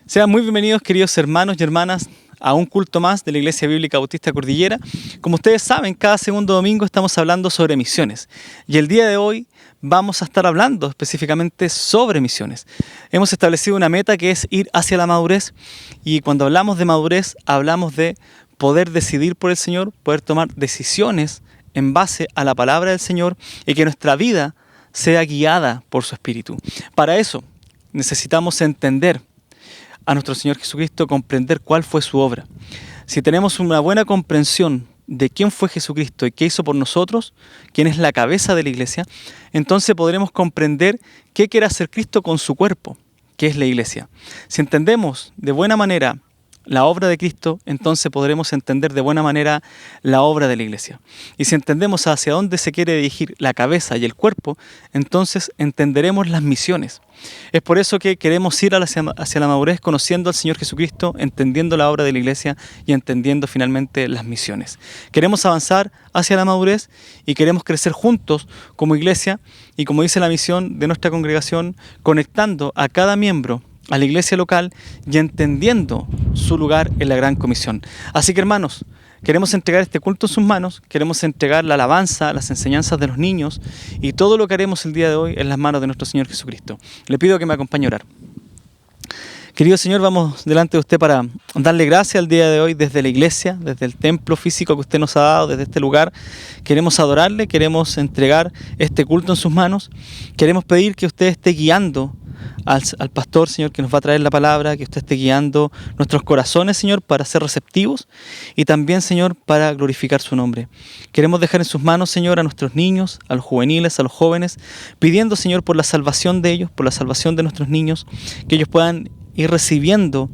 Sean muy bienvenidos, queridos hermanos y hermanas, a un culto más de la Iglesia Bíblica Bautista Cordillera. Como ustedes saben, cada segundo domingo estamos hablando sobre misiones. Y el día de hoy vamos a estar hablando específicamente sobre misiones. Hemos establecido una meta que es ir hacia la madurez. Y cuando hablamos de madurez, hablamos de poder decidir por el Señor, poder tomar decisiones en base a la palabra del Señor y que nuestra vida sea guiada por su Espíritu. Para eso necesitamos entender a nuestro Señor Jesucristo, comprender cuál fue su obra. Si tenemos una buena comprensión de quién fue Jesucristo y qué hizo por nosotros, quién es la cabeza de la iglesia, entonces podremos comprender qué quiere hacer Cristo con su cuerpo, que es la iglesia. Si entendemos de buena manera la obra de Cristo, entonces podremos entender de buena manera la obra de la iglesia. Y si entendemos hacia dónde se quiere dirigir la cabeza y el cuerpo, entonces entenderemos las misiones. Es por eso que queremos ir hacia la madurez conociendo al Señor Jesucristo, entendiendo la obra de la iglesia y entendiendo finalmente las misiones. Queremos avanzar hacia la madurez y queremos crecer juntos como iglesia y, como dice la misión de nuestra congregación, conectando a cada miembro a la iglesia local y entendiendo su lugar en la gran comisión. Así que, hermanos, queremos entregar este culto en sus manos, queremos entregar la alabanza, las enseñanzas de los niños y todo lo que haremos el día de hoy en las manos de nuestro Señor Jesucristo. Le pido que me acompañe a orar. Querido Señor, vamos delante de usted para darle gracias al día de hoy desde la iglesia, desde el templo físico que usted nos ha dado, desde este lugar. Queremos adorarle, queremos entregar este culto en sus manos. Queremos pedir que usted esté guiando al pastor, Señor, que nos va a traer la palabra, que usted esté guiando nuestros corazones, Señor, para ser receptivos y también, Señor, para glorificar su nombre. Queremos dejar en sus manos, Señor, a nuestros niños, a los juveniles, a los jóvenes, pidiendo, Señor, por la salvación de ellos, por la salvación de nuestros niños, que ellos puedan ir recibiendo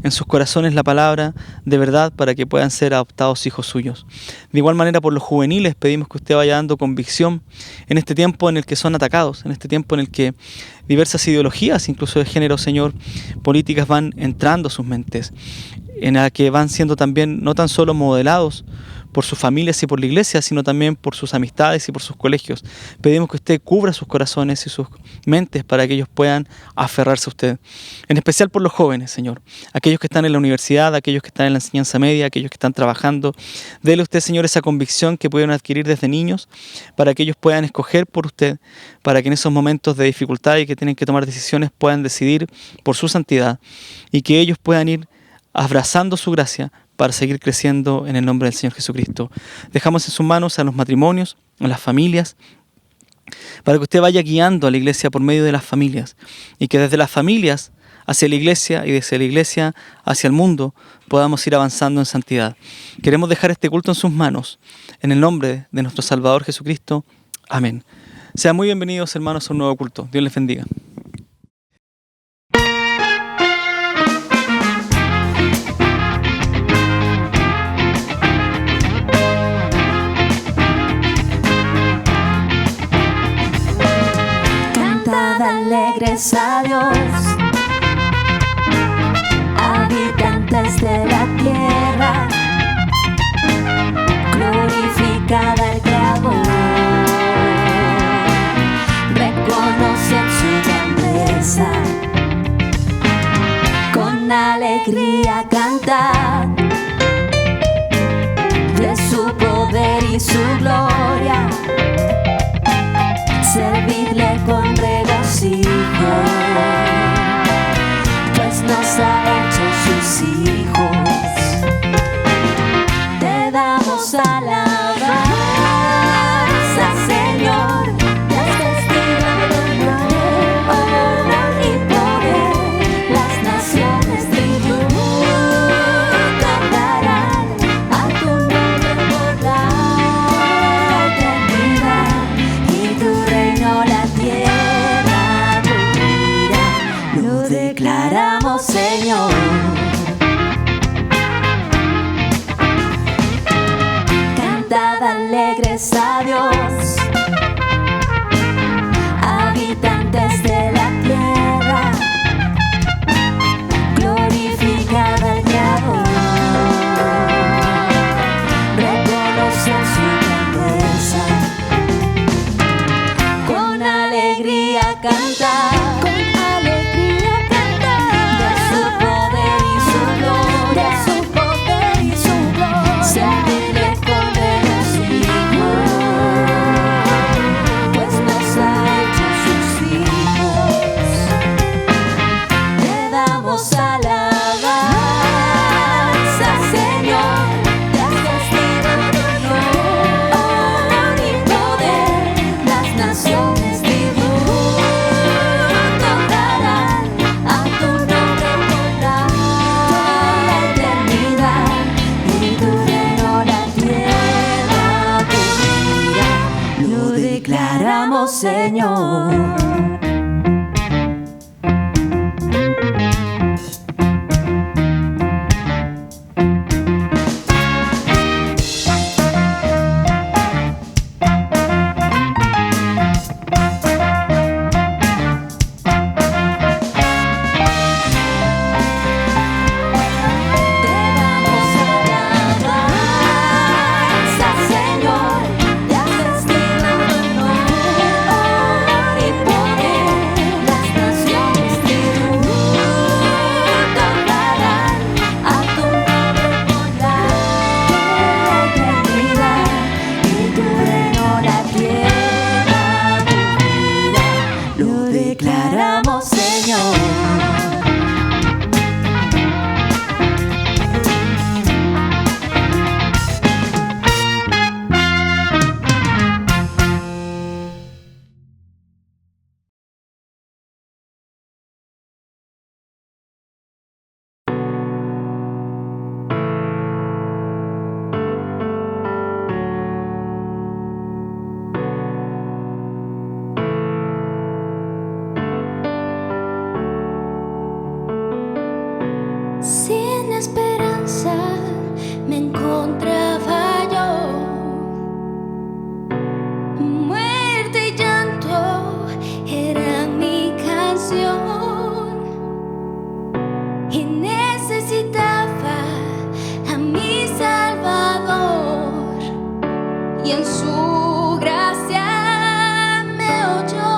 en sus corazones la palabra de verdad para que puedan ser adoptados hijos suyos. De igual manera, por los juveniles pedimos que usted vaya dando convicción en este tiempo en el que son atacados, en este tiempo en el que diversas ideologías, incluso de género, Señor, políticas van entrando a sus mentes, en la que van siendo también no tan solo modelados por sus familias y por la iglesia, sino también por sus amistades y por sus colegios. Pedimos que usted cubra sus corazones y sus mentes para que ellos puedan aferrarse a usted. En especial por los jóvenes, Señor. Aquellos que están en la universidad, aquellos que están en la enseñanza media, aquellos que están trabajando. Dele usted, Señor, esa convicción que pueden adquirir desde niños para que ellos puedan escoger por usted, para que en esos momentos de dificultad y que tienen que tomar decisiones puedan decidir por su santidad y que ellos puedan ir abrazando su gracia para seguir creciendo en el nombre del Señor Jesucristo. Dejamos en sus manos a los matrimonios, a las familias, para que usted vaya guiando a la iglesia por medio de las familias y que desde las familias hacia la iglesia y desde la iglesia hacia el mundo podamos ir avanzando en santidad. Queremos dejar este culto en sus manos, en el nombre de nuestro Salvador Jesucristo. Amén. Sean muy bienvenidos, hermanos, a un nuevo culto. Dios les bendiga. Alegres a Dios, habitantes de la tierra, glorificad al Creador, reconoced su grandeza, con alegría cantad de su poder y su gloria, servidle con regocijo, pues nos ha hecho sus hijos. Te damos alabanza, Señor, te has vestido de honor y poder. Las naciones tributarán a tu nombre por la eternidad, y tu reino la tierra cubrirá. Lo declaramos, Señor. Cantad alegres a Dios, habitantes de la tierra, glorificad al Creador, reconoced su grandeza, con alegría cantar, de su poder declaramos, Señor. Sin esperanza me encontraba yo, muerte y llanto era mi canción, y necesitaba a mi Salvador, y en su gracia me oyó.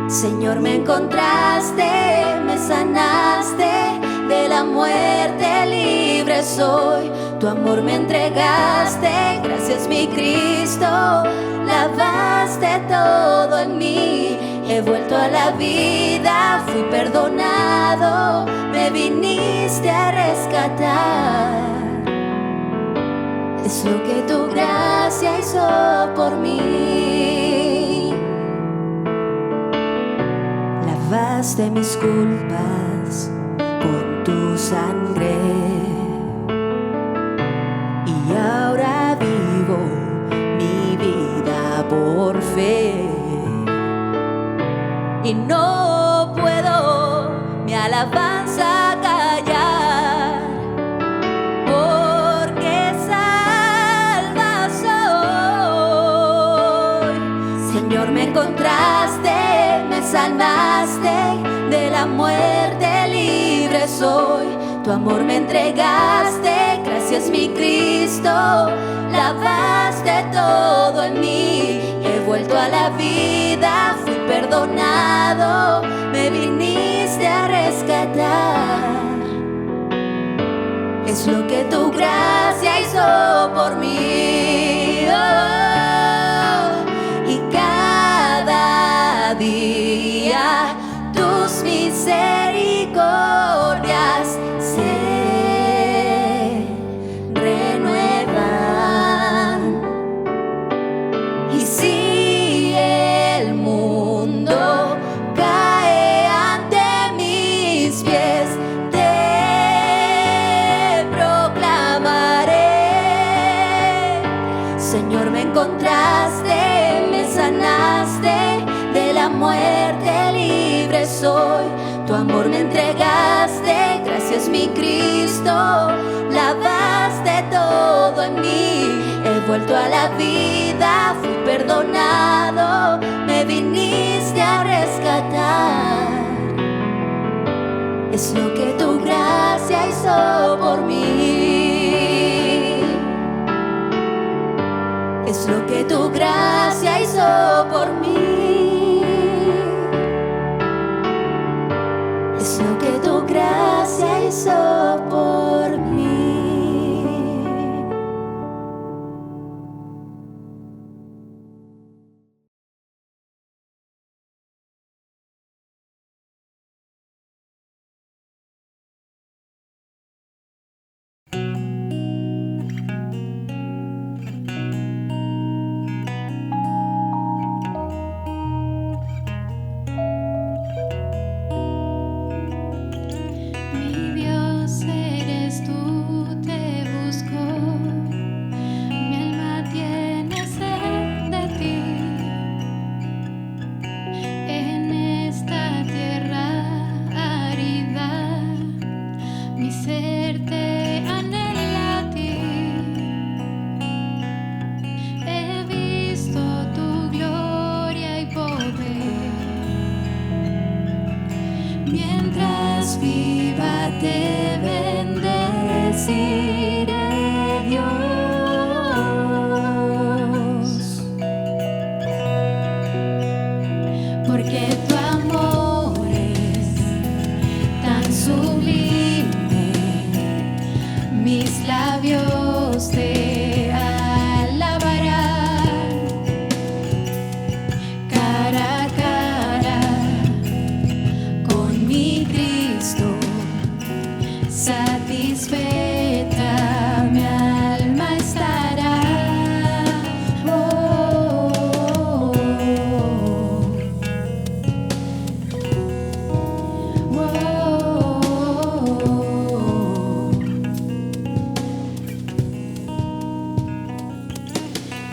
Señor, me encontraste, me sanaste, de la muerte libre soy. Tu amor me entregaste, gracias mi Cristo, lavaste todo en mí. He vuelto a la vida, fui perdonado, me viniste a rescatar. Es lo que tu gracia hizo por mí. Lavaste mis culpas con tu sangre, y ahora vivo mi vida por fe, y no puedo mi alabanza callar, porque salva soy. Señor, me encontraste, me sanaste, de la muerte libre soy. Tu amor me entregaste, gracias mi Cristo, lavaste todo en mí. He vuelto a la vida, fui perdonado, me viniste a rescatar. Es lo que tu gracia hizo por mí. Y cada día tus misericordias se renuevan. Y si el mundo cae ante mis pies, te proclamaré. Señor, me encontraste, me sanaste, de la muerte libre soy. Tu amor me entregaste, gracias mi Cristo, lavaste todo en mí. He vuelto a la vida, fui perdonado, me viniste a rescatar. Es lo que tu gracia hizo por mí. Es lo que tu gracia hizo por mí. Es lo que tu gracia hizo por mí. Mi Dios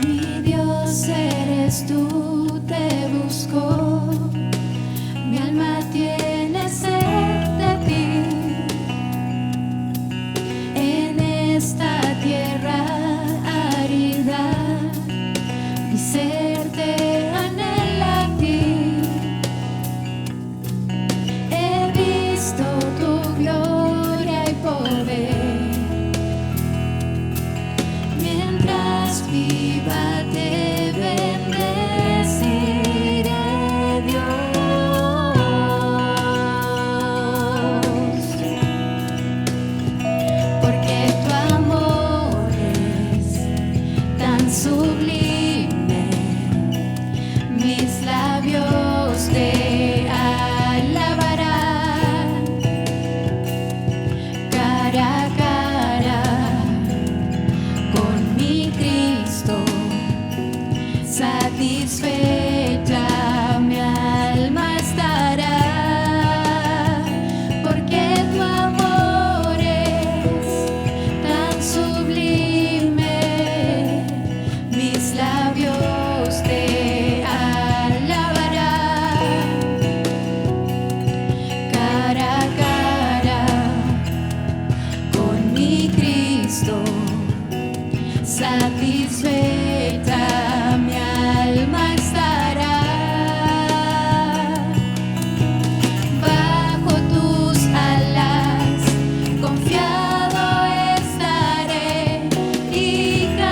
Mi Dios eres tú, te busco. Mi alma tiene sed de ti. En esta tierra árida, mi ser te anhela a ti. He visto tu gloria y poder. Mientras viva te bendeciré, Dios, porque tu amor es tan sublime. Mis labios te alabarán cara a cara. Con mi Cristo satisfecha mi alma estará, porque tu amor es tan sublime. Mis labios te alabarán cara a cara. Con mi Cristo satisfecha mi alma estará. Bajo tus alas confiado estaré y cantaré.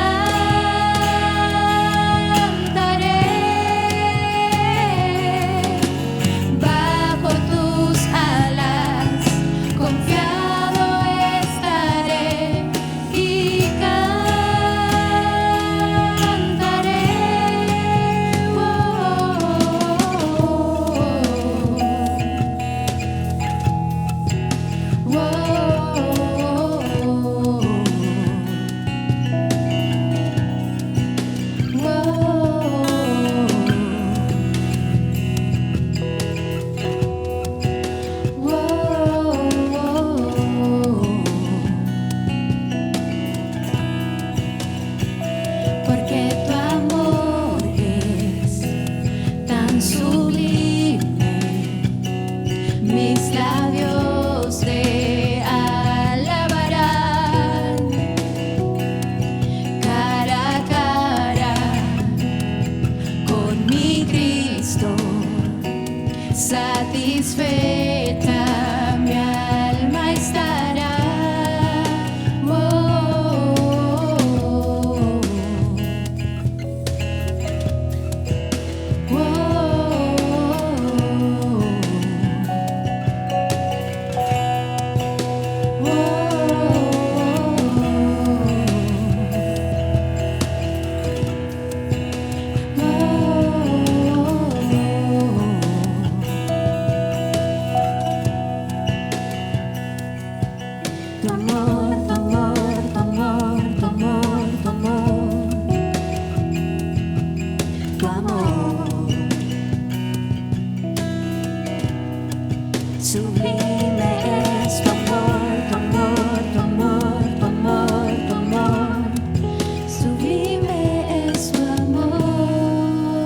Bajo tus alas confiado estaré y cantaré. Porque tu amor es tan sublime. Mis labios te alabarán cara a cara. Con mi Cristo satisfecha mi alma estará. Tu amor, tu amor, tu amor, tu amor, tu amor, tu amor. Sublime es tu amor, tu amor, tu amor, tu amor, tu amor. Sublime es tu amor.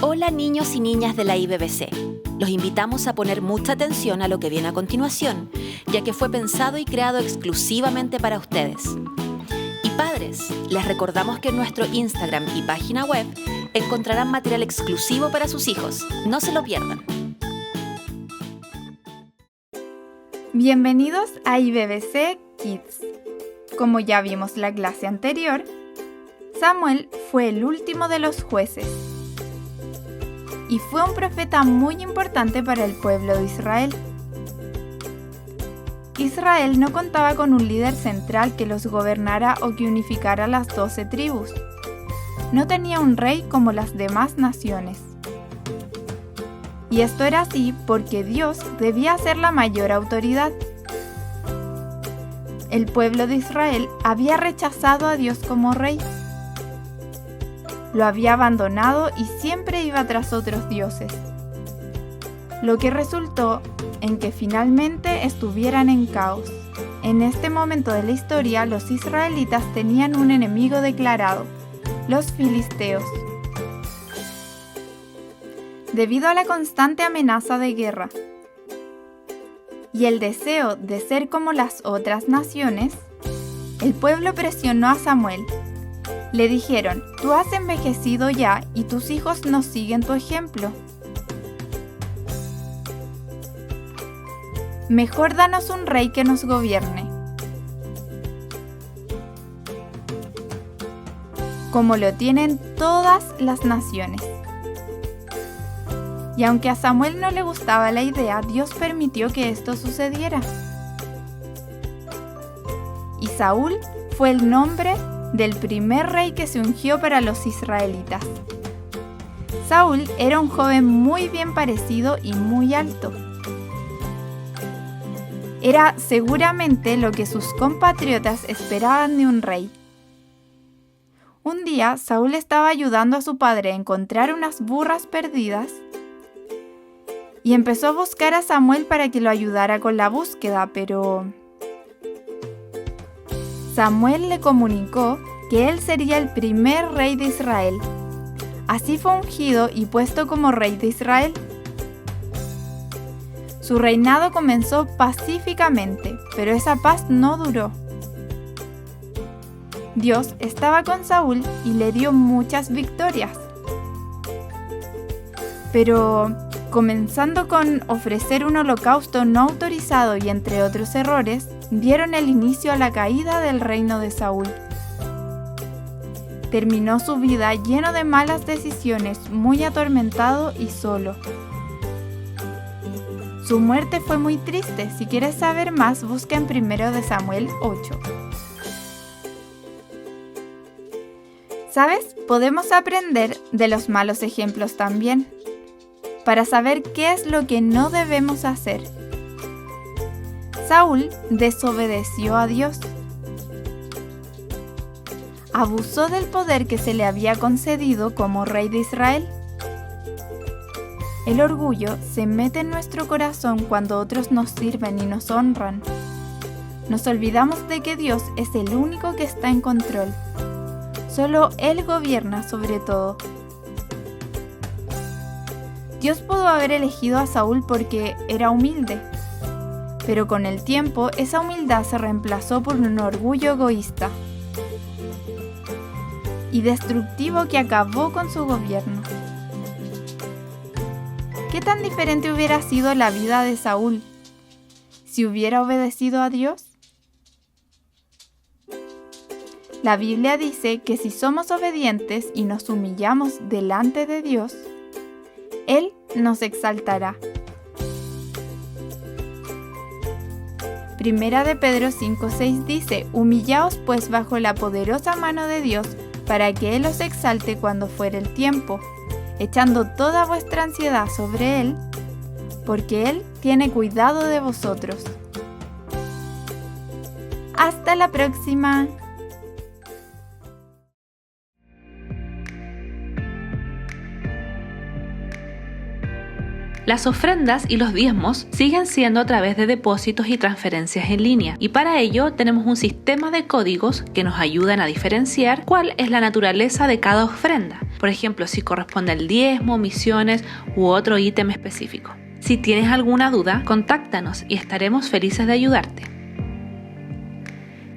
Hola niños y niñas de la IBBC. Los invitamos a poner mucha atención a lo que viene a continuación, ya que fue pensado y creado exclusivamente para ustedes. Y padres, les recordamos que en nuestro Instagram y página web encontrarán material exclusivo para sus hijos. No se lo pierdan. Bienvenidos a IBBC Kids. Como ya vimos la clase anterior, Samuel fue el último de los jueces y fue un profeta muy importante para el pueblo de Israel. Israel no contaba con un líder central que los gobernara o que unificara las 12 tribus. No tenía un rey como las demás naciones. Y esto era así porque Dios debía ser la mayor autoridad. El pueblo de Israel había rechazado a Dios como rey. Lo había abandonado y siempre iba tras otros dioses. lo que resultó en que finalmente estuvieran en caos. En este momento de la historia, los israelitas tenían un enemigo declarado, los filisteos. Debido a la constante amenaza de guerra y el deseo de ser como las otras naciones, el pueblo presionó a Samuel. Le dijeron: tú has envejecido ya y tus hijos no siguen tu ejemplo. Mejor danos un rey que nos gobierne, como lo tienen todas las naciones. Y aunque a Samuel no le gustaba la idea, Dios permitió que esto sucediera. Y Saúl fue el nombre del primer rey que se ungió para los israelitas. Saúl era un joven muy bien parecido y muy alto. Era seguramente lo que sus compatriotas esperaban de un rey. Un día, Saúl estaba ayudando a su padre a encontrar unas burras perdidas y empezó a buscar a Samuel para que lo ayudara con la búsqueda, pero Samuel le comunicó que él sería el primer rey de Israel. Así fue ungido y puesto como rey de Israel. Su reinado comenzó pacíficamente, pero esa paz no duró. Dios estaba con Saúl y le dio muchas victorias. Pero, comenzando con ofrecer un holocausto no autorizado y entre otros errores, dieron el inicio a la caída del reino de Saúl. Terminó su vida lleno de malas decisiones, muy atormentado y solo. Su muerte fue muy triste. Si quieres saber más, busca en 1 Samuel 8. ¿Sabes? Podemos aprender de los malos ejemplos también, para saber qué es lo que no debemos hacer. Saúl desobedeció a Dios. Abusó del poder que se le había concedido como rey de Israel. El orgullo se mete en nuestro corazón cuando otros nos sirven y nos honran. Nos olvidamos de que Dios es el único que está en control. Solo Él gobierna sobre todo. Dios pudo haber elegido a Saúl porque era humilde, pero con el tiempo esa humildad se reemplazó por un orgullo egoísta y destructivo que acabó con su gobierno. ¿Qué tan diferente hubiera sido la vida de Saúl si hubiera obedecido a Dios? La Biblia dice que si somos obedientes y nos humillamos delante de Dios, Él nos exaltará. Primera de Pedro 5:6 dice: humillaos pues bajo la poderosa mano de Dios, para que Él os exalte cuando fuere el tiempo, echando toda vuestra ansiedad sobre Él, porque Él tiene cuidado de vosotros. ¡Hasta la próxima! Las ofrendas y los diezmos siguen siendo a través de depósitos y transferencias en línea, y para ello tenemos un sistema de códigos que nos ayudan a diferenciar cuál es la naturaleza de cada ofrenda. Por ejemplo, si corresponde al diezmo, misiones u otro ítem específico. Si tienes alguna duda, contáctanos y estaremos felices de ayudarte.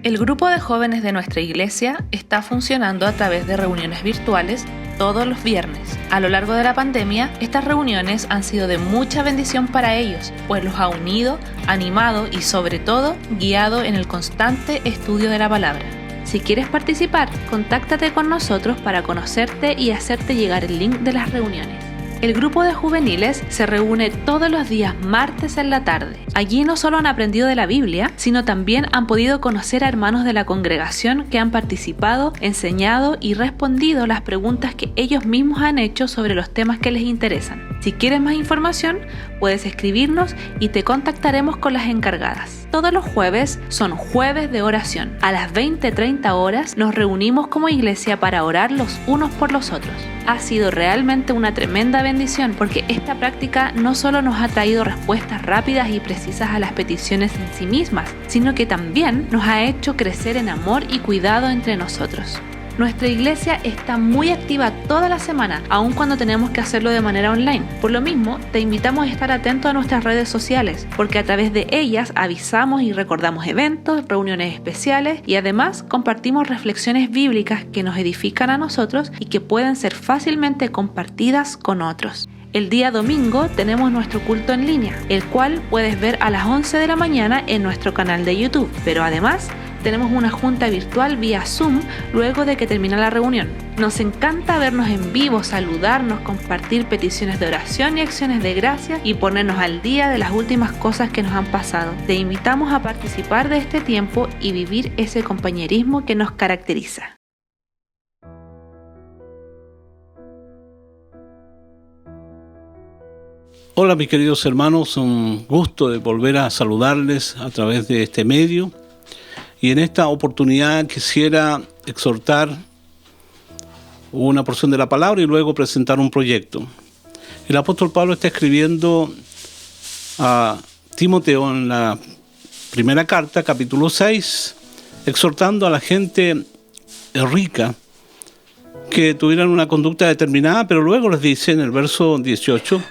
El grupo de jóvenes de nuestra iglesia está funcionando a través de reuniones virtuales todos los viernes. A lo largo de la pandemia, estas reuniones han sido de mucha bendición para ellos, pues los ha unido, animado y sobre todo guiado en el constante estudio de la palabra. Si quieres participar, contáctate con nosotros para conocerte y hacerte llegar el link de las reuniones. El grupo de juveniles se reúne todos los días martes en la tarde. Allí no solo han aprendido de la Biblia, sino también han podido conocer a hermanos de la congregación que han participado, enseñado y respondido las preguntas que ellos mismos han hecho sobre los temas que les interesan. Si quieres más información, puedes escribirnos y te contactaremos con las encargadas. todos los jueves son jueves de oración. A las 20:30 horas nos reunimos como iglesia para orar los unos por los otros. Ha sido realmente una tremenda bendición porque esta práctica no solo nos ha traído respuestas rápidas y precisas a las peticiones en sí mismas, sino que también nos ha hecho crecer en amor y cuidado entre nosotros. Nuestra iglesia está muy activa toda la semana, aun cuando tenemos que hacerlo de manera online. Por lo mismo, te invitamos a estar atento a nuestras redes sociales, porque a través de ellas avisamos y recordamos eventos, reuniones especiales y además compartimos reflexiones bíblicas que nos edifican a nosotros y que pueden ser fácilmente compartidas con otros. El día domingo tenemos nuestro culto en línea, el cual puedes ver a las 11 de la mañana en nuestro canal de YouTube, pero además tenemos una junta virtual vía Zoom luego de que termina la reunión. Nos encanta vernos en vivo, saludarnos, compartir peticiones de oración y acciones de gracia y ponernos al día de las últimas cosas que nos han pasado. Te invitamos a participar de este tiempo y vivir ese compañerismo que nos caracteriza. Hola mis queridos hermanos, un gusto de volver a saludarles a través de este medio. Y en esta oportunidad quisiera exhortar una porción de la palabra y luego presentar un proyecto. El apóstol Pablo está escribiendo a Timoteo en la primera carta, capítulo 6, exhortando a la gente rica que tuvieran una conducta determinada, pero luego les dice en el verso 18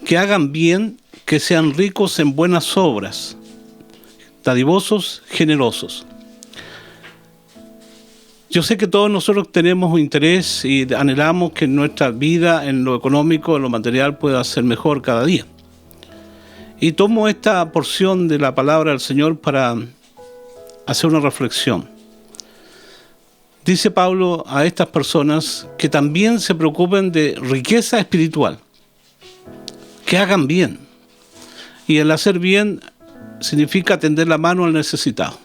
que hagan bien, que sean ricos en buenas obras, dadivosos, generosos. Yo sé que todos nosotros tenemos un interés y anhelamos que nuestra vida en lo económico, en lo material, pueda ser mejor cada día. Y tomo esta porción de la palabra del Señor para hacer una reflexión. Dice Pablo a estas personas que también se preocupen de riqueza espiritual, que hagan bien. Y el hacer bien significa tender la mano al necesitado.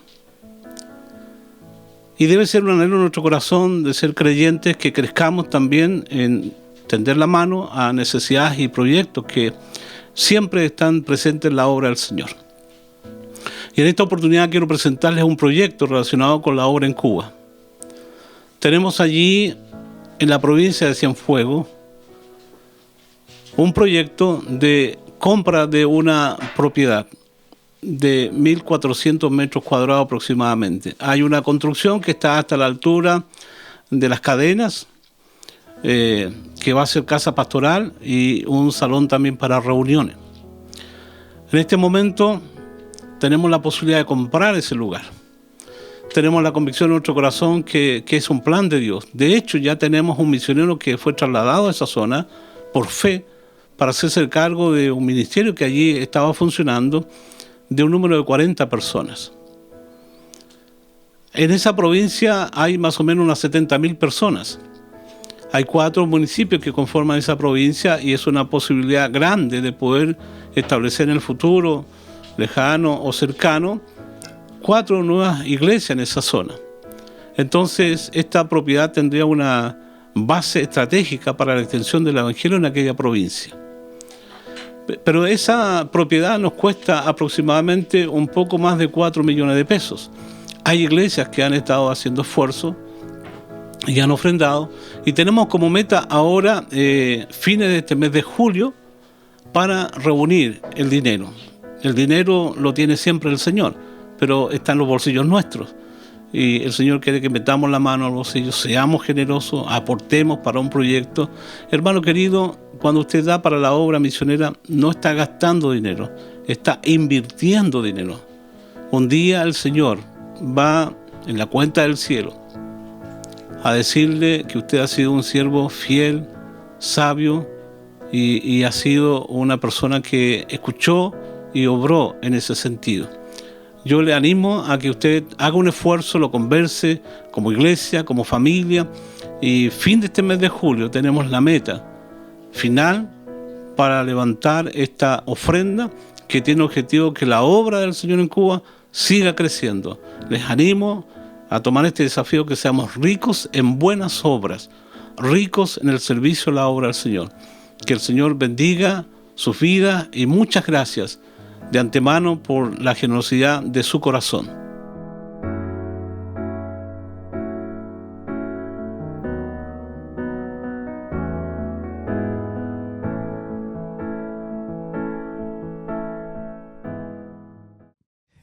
Y debe ser un anhelo en nuestro corazón de ser creyentes que crezcamos también en tender la mano a necesidades y proyectos que siempre están presentes en la obra del Señor. Y en esta oportunidad quiero presentarles un proyecto relacionado con la obra en Cuba. Tenemos allí, en la provincia de Cienfuegos, un proyecto de compra de una propiedad de 1.400 metros cuadrados aproximadamente. Hay una construcción que está hasta la altura de las cadenas, que va a ser casa pastoral y un salón también para reuniones. En este momento tenemos la posibilidad de comprar ese lugar. Tenemos la convicción en nuestro corazón que es un plan de Dios. De hecho, ya tenemos un misionero que fue trasladado a esa zona por fe para hacerse cargo de un ministerio que allí estaba funcionando, de un número de 40 personas. En esa provincia hay más o menos unas 70.000 personas. Hay 4 municipios que conforman esa provincia y es una posibilidad grande de poder establecer en el futuro, lejano o cercano, 4 nuevas iglesias en esa zona. Entonces, esta propiedad tendría una base estratégica para la extensión del evangelio en aquella provincia. Pero esa propiedad nos cuesta aproximadamente un poco más de 4 millones de pesos. Hay iglesias que han estado haciendo esfuerzo y han ofrendado, y tenemos como meta ahora, fines de este mes de julio, para reunir el dinero. El dinero lo tiene siempre el Señor, pero está en los bolsillos nuestros. Y el Señor quiere que metamos la mano al bolsillo, seamos generosos, aportemos para un proyecto. Hermano querido, cuando usted da para la obra misionera, no está gastando dinero, está invirtiendo dinero. Un día el Señor va en la cuenta del cielo a decirle que usted ha sido un siervo fiel, sabio y ha sido una persona que escuchó y obró en ese sentido. Yo le animo a que usted haga un esfuerzo, lo converse como iglesia, como familia, y fin de este mes de julio tenemos la meta final para levantar esta ofrenda que tiene objetivo que la obra del Señor en Cuba siga creciendo. Les animo a tomar este desafío, que seamos ricos en buenas obras, ricos en el servicio a la obra del Señor. Que el Señor bendiga sus vidas y muchas gracias. de antemano por la generosidad de su corazón.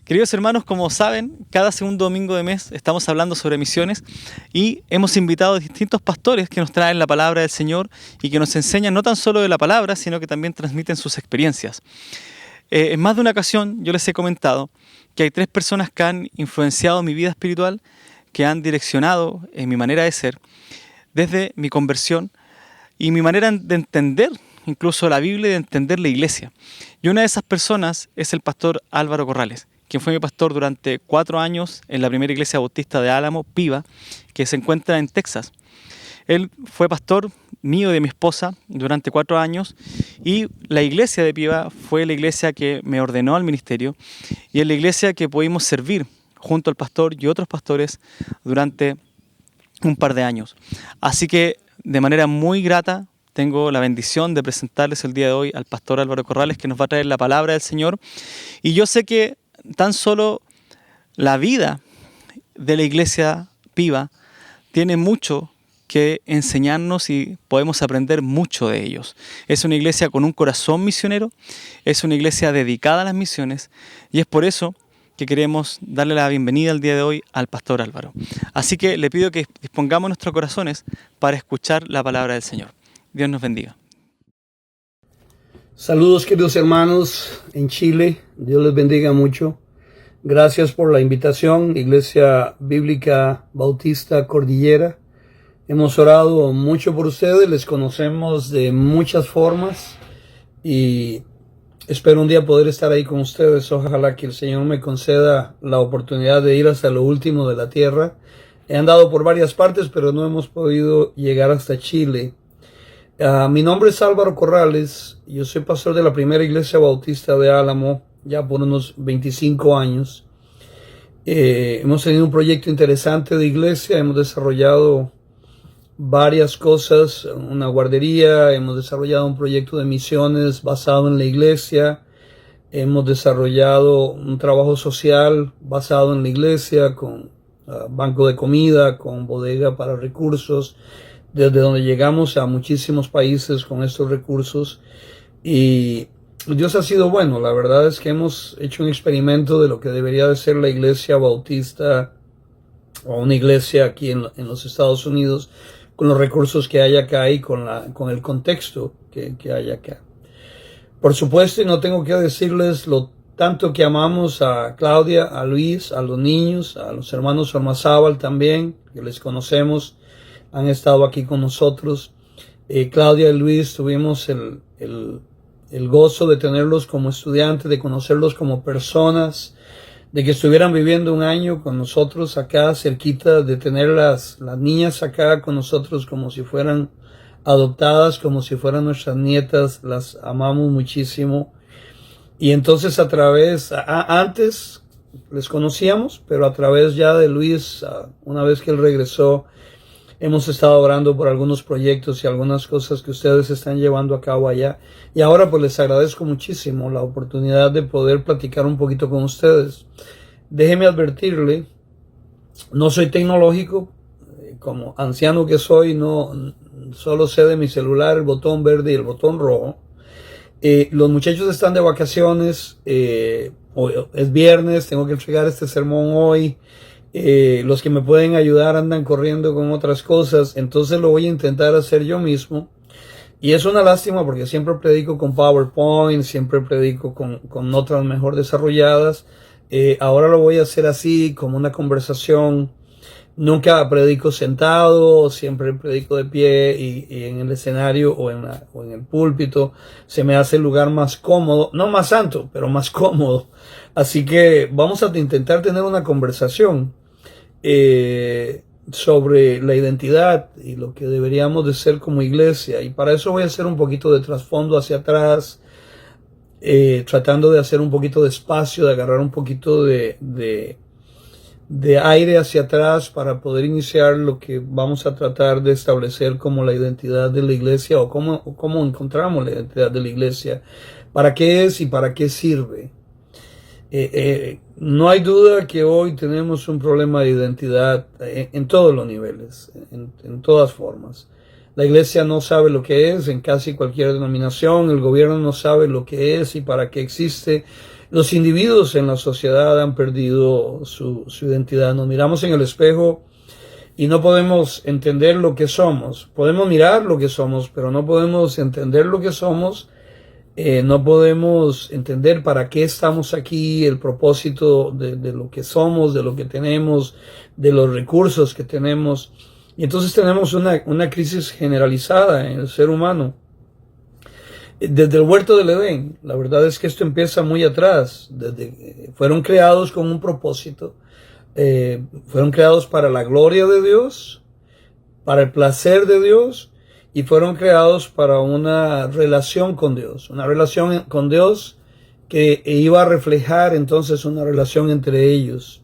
Queridos hermanos, como saben, cada segundo domingo de mes estamos hablando sobre misiones y hemos invitado a distintos pastores que nos traen la palabra del Señor y que nos enseñan no tan solo de la palabra, sino que también transmiten sus experiencias. En más de una ocasión yo les he comentado que hay 3 personas que han influenciado mi vida espiritual, que han direccionado en mi manera de ser, desde mi conversión y mi manera de entender incluso la Biblia y de entender la iglesia. Y una de esas personas es el pastor Álvaro Corrales, quien fue mi pastor durante 4 años en la primera iglesia bautista de Álamo, Piva, que se encuentra en Texas. Él fue pastor mío y de mi esposa durante 4 años y la iglesia de Piva fue la iglesia que me ordenó al ministerio y es la iglesia que pudimos servir junto al pastor y otros pastores durante un par de años. Así que de manera muy grata tengo la bendición de presentarles el día de hoy al pastor Álvaro Corrales, que nos va a traer la palabra del Señor. Y yo sé que tan solo la vida de la iglesia Piva tiene mucho que enseñarnos y podemos aprender mucho de ellos. Es una iglesia con un corazón misionero, es una iglesia dedicada a las misiones y es por eso que queremos darle la bienvenida el día de hoy al pastor Álvaro. Así que le pido que dispongamos nuestros corazones para escuchar la palabra del Señor. Dios nos bendiga. Saludos queridos hermanos en Chile, Dios les bendiga mucho. Gracias por la invitación, Iglesia Bíblica Bautista Cordillera. Hemos orado mucho por ustedes, les conocemos de muchas formas y espero un día poder estar ahí con ustedes. Ojalá que el Señor me conceda la oportunidad de ir hasta lo último de la tierra. He andado por varias partes, pero no hemos podido llegar hasta Chile. Mi nombre es Álvaro Corrales, yo soy pastor de la primera iglesia bautista de Álamo, ya por unos 25 años. Hemos tenido un proyecto interesante de iglesia, hemos desarrollado varias cosas, una guardería, hemos desarrollado un proyecto de misiones basado en la iglesia, hemos desarrollado un trabajo social basado en la iglesia, con banco de comida, con bodega para recursos, desde donde llegamos a muchísimos países con estos recursos y Dios ha sido bueno. La verdad es que hemos hecho un experimento de lo que debería de ser la iglesia bautista o una iglesia aquí en los Estados Unidos con los recursos que hay acá y con el contexto que hay acá. Por supuesto, y no tengo que decirles lo tanto que amamos a Claudia, a Luis, a los niños, a los hermanos Ormazábal también, que les conocemos, han estado aquí con nosotros. Claudia y Luis tuvimos el gozo de tenerlos como estudiantes, de conocerlos como personas, de que estuvieran viviendo un año con nosotros acá cerquita, de tener las niñas acá con nosotros como si fueran adoptadas, como si fueran nuestras nietas. Las amamos muchísimo. Y entonces antes les conocíamos, pero a través ya de Luis, una vez que él regresó, hemos estado orando por algunos proyectos y algunas cosas que ustedes están llevando a cabo allá. Y ahora pues les agradezco muchísimo la oportunidad de poder platicar un poquito con ustedes. Déjeme advertirle, no soy tecnológico, como anciano que soy, no solo sé de mi celular el botón verde y el botón rojo. Los muchachos están de vacaciones, es viernes, tengo que entregar este sermón hoy. Los que me pueden ayudar andan corriendo con otras cosas, entonces lo voy a intentar hacer yo mismo. Y es una lástima porque siempre predico con PowerPoint, siempre predico con notas mejor desarrolladas. Ahora lo voy a hacer así, como una conversación. Nunca predico sentado, siempre predico de pie y en el escenario o en el púlpito. Se me hace el lugar más cómodo, no más santo, pero más cómodo. Así que vamos a intentar tener una conversación sobre la identidad y lo que deberíamos de ser como iglesia. Y para eso voy a hacer un poquito de trasfondo hacia atrás, tratando de hacer un poquito de espacio, de agarrar un poquito de aire hacia atrás para poder iniciar lo que vamos a tratar de establecer como la identidad de la iglesia o cómo encontramos la identidad de la iglesia, para qué es y para qué sirve. No hay duda que hoy tenemos un problema de identidad en todos los niveles, en todas formas. La iglesia no sabe lo que es en casi cualquier denominación, el gobierno no sabe lo que es y para qué existe. Los individuos en la sociedad han perdido su identidad. Nos miramos en el espejo y no podemos entender lo que somos. Podemos mirar lo que somos, pero no podemos entender lo que somos. No podemos entender para qué estamos aquí, el propósito de lo que somos, de lo que tenemos, de los recursos que tenemos. Y entonces tenemos una crisis generalizada en el ser humano. Desde el huerto del Edén, la verdad es que esto empieza muy atrás. Fueron creados con un propósito. Fueron creados para la gloria de Dios, para el placer de Dios, y fueron creados para una relación con Dios. Una relación con Dios que iba a reflejar entonces una relación entre ellos.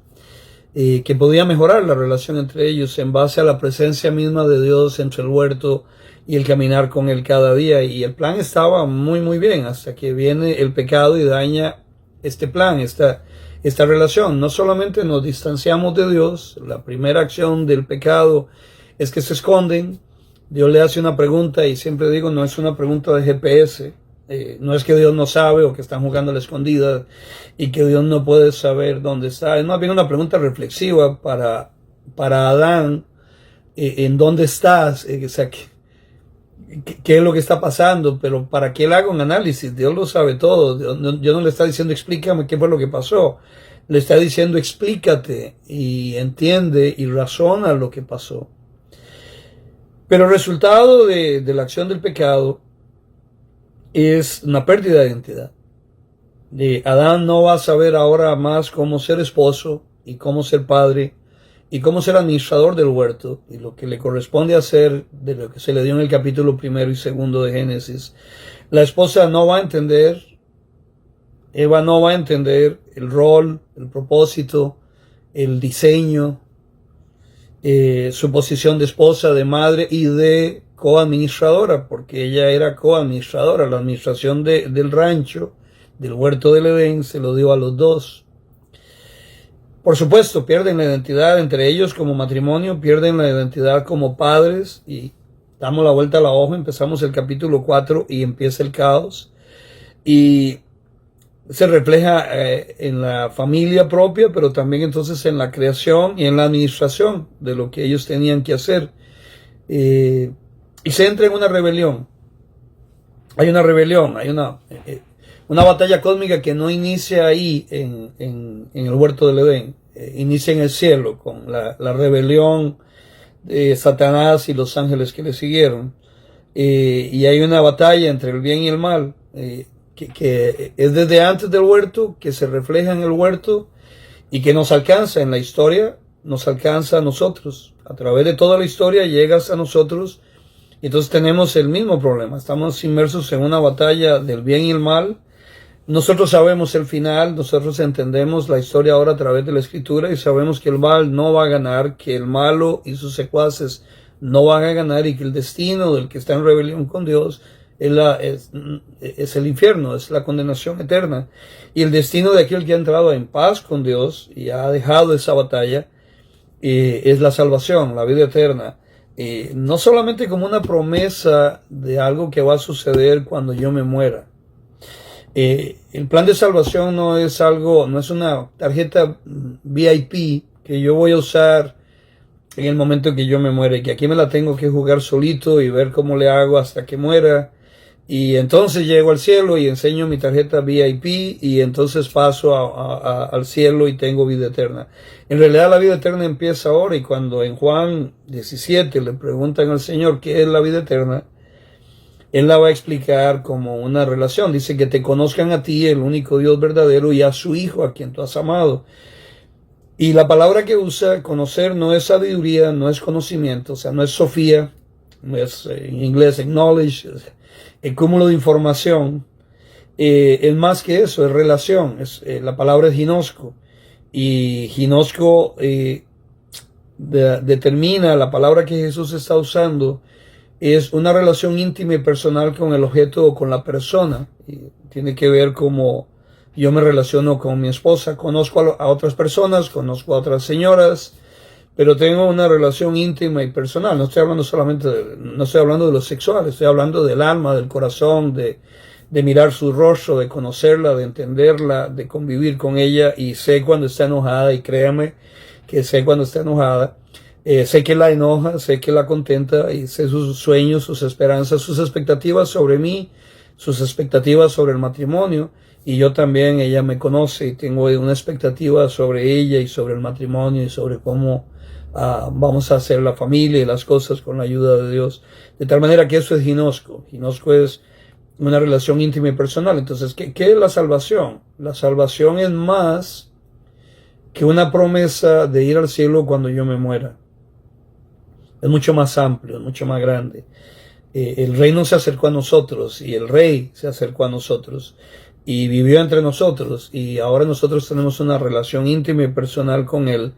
Que podía mejorar la relación entre ellos en base a la presencia misma de Dios entre el huerto y el caminar con Él cada día. Y el plan estaba muy muy bien hasta que viene el pecado y daña este plan, esta relación. No solamente nos distanciamos de Dios, la primera acción del pecado es que se esconden. Dios le hace una pregunta y siempre digo, no es una pregunta de GPS. No es que Dios no sabe o que están jugando a la escondida y que Dios no puede saber dónde está. Es más bien una pregunta reflexiva para Adán. ¿En dónde estás? O sea, ¿qué es lo que está pasando? Pero para que él haga un análisis, Dios lo sabe todo. Dios no le está diciendo explícame qué fue lo que pasó. Le está diciendo explícate y entiende y razona lo que pasó. Pero el resultado de la acción del pecado es una pérdida de identidad. Adán no va a saber ahora más cómo ser esposo y cómo ser padre y cómo ser administrador del huerto y lo que le corresponde hacer de lo que se le dio en el capítulo 1 y 2 de Génesis. La esposa no va a entender, Eva no va a entender el rol, el propósito, el diseño, su posición de esposa, de madre y de coadministradora, porque ella era coadministradora. La administración del rancho, del huerto del Edén, se lo dio a los dos. Por supuesto, pierden la identidad entre ellos como matrimonio, pierden la identidad como padres y damos la vuelta a la hoja, empezamos el capítulo 4 y empieza el caos. Y se refleja en la familia propia, pero también entonces en la creación y en la administración de lo que ellos tenían que hacer. Y se entra en una rebelión. Hay una rebelión, hay una batalla cósmica que no inicia ahí en el huerto del Edén. Inicia en el cielo con la rebelión de Satanás y los ángeles que le siguieron. Y hay una batalla entre el bien y el mal. Que es desde antes del huerto, que se refleja en el huerto y que nos alcanza en la historia, nos alcanza a nosotros. A través de toda la historia llegas a nosotros y entonces tenemos el mismo problema. Estamos inmersos en una batalla del bien y el mal. Nosotros sabemos el final, nosotros entendemos la historia ahora a través de la escritura y sabemos que el mal no va a ganar, que el malo y sus secuaces no van a ganar y que el destino del que está en rebelión con Dios es el infierno, es la condenación eterna. Y el destino de aquel que ha entrado en paz con Dios y ha dejado esa batalla es la salvación, la vida eterna. No solamente como una promesa de algo que va a suceder cuando yo me muera. El plan de salvación no es una tarjeta VIP que yo voy a usar en el momento que yo me muera, y que aquí me la tengo que jugar solito y ver cómo le hago hasta que muera. Y entonces llego al cielo y enseño mi tarjeta VIP y entonces paso al cielo y tengo vida eterna. En realidad la vida eterna empieza ahora, y cuando en Juan 17 le preguntan al Señor qué es la vida eterna, Él la va a explicar como una relación. Dice que te conozcan a ti, el único Dios verdadero, y a su Hijo, a quien tú has amado. Y la palabra que usa, conocer, no es sabiduría, no es conocimiento, o sea, no es Sofía, no es en inglés knowledge, el cúmulo de información. Es más que eso, es relación. La palabra es ginosco. Y ginosco determina, la palabra que Jesús está usando, es una relación íntima y personal con el objeto o con la persona. Y tiene que ver como Yo me relaciono con mi esposa, conozco a otras personas, conozco a otras señoras, pero tengo una relación íntima y personal. No estoy hablando solamente no estoy hablando de lo sexual, estoy hablando del alma, del corazón, de mirar su rostro, de conocerla, de entenderla, de convivir con ella, y sé cuando está enojada, y créame que sé cuando está enojada. Sé que la enoja, sé que la contenta, y sé sus sueños, sus esperanzas, sus expectativas sobre mí, sus expectativas sobre el matrimonio, y yo también, ella me conoce y tengo una expectativa sobre ella y sobre el matrimonio y sobre cómo vamos a hacer la familia y las cosas con la ayuda de Dios. De tal manera que eso es ginosco. Ginosco es una relación íntima y personal. Entonces, ¿qué es la salvación? La salvación es más que una promesa de ir al cielo cuando yo me muera. Es mucho más amplio, es mucho más grande. El reino se acercó a nosotros y el rey se acercó a nosotros y vivió entre nosotros, y ahora nosotros tenemos una relación íntima y personal con él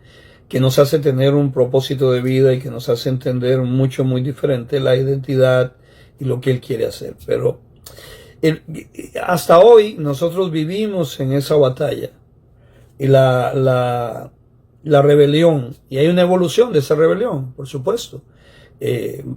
que nos hace tener un propósito de vida y que nos hace entender mucho, muy diferente la identidad y lo que él quiere hacer. Pero hasta hoy nosotros vivimos en esa batalla y la rebelión, y hay una evolución de esa rebelión, por supuesto.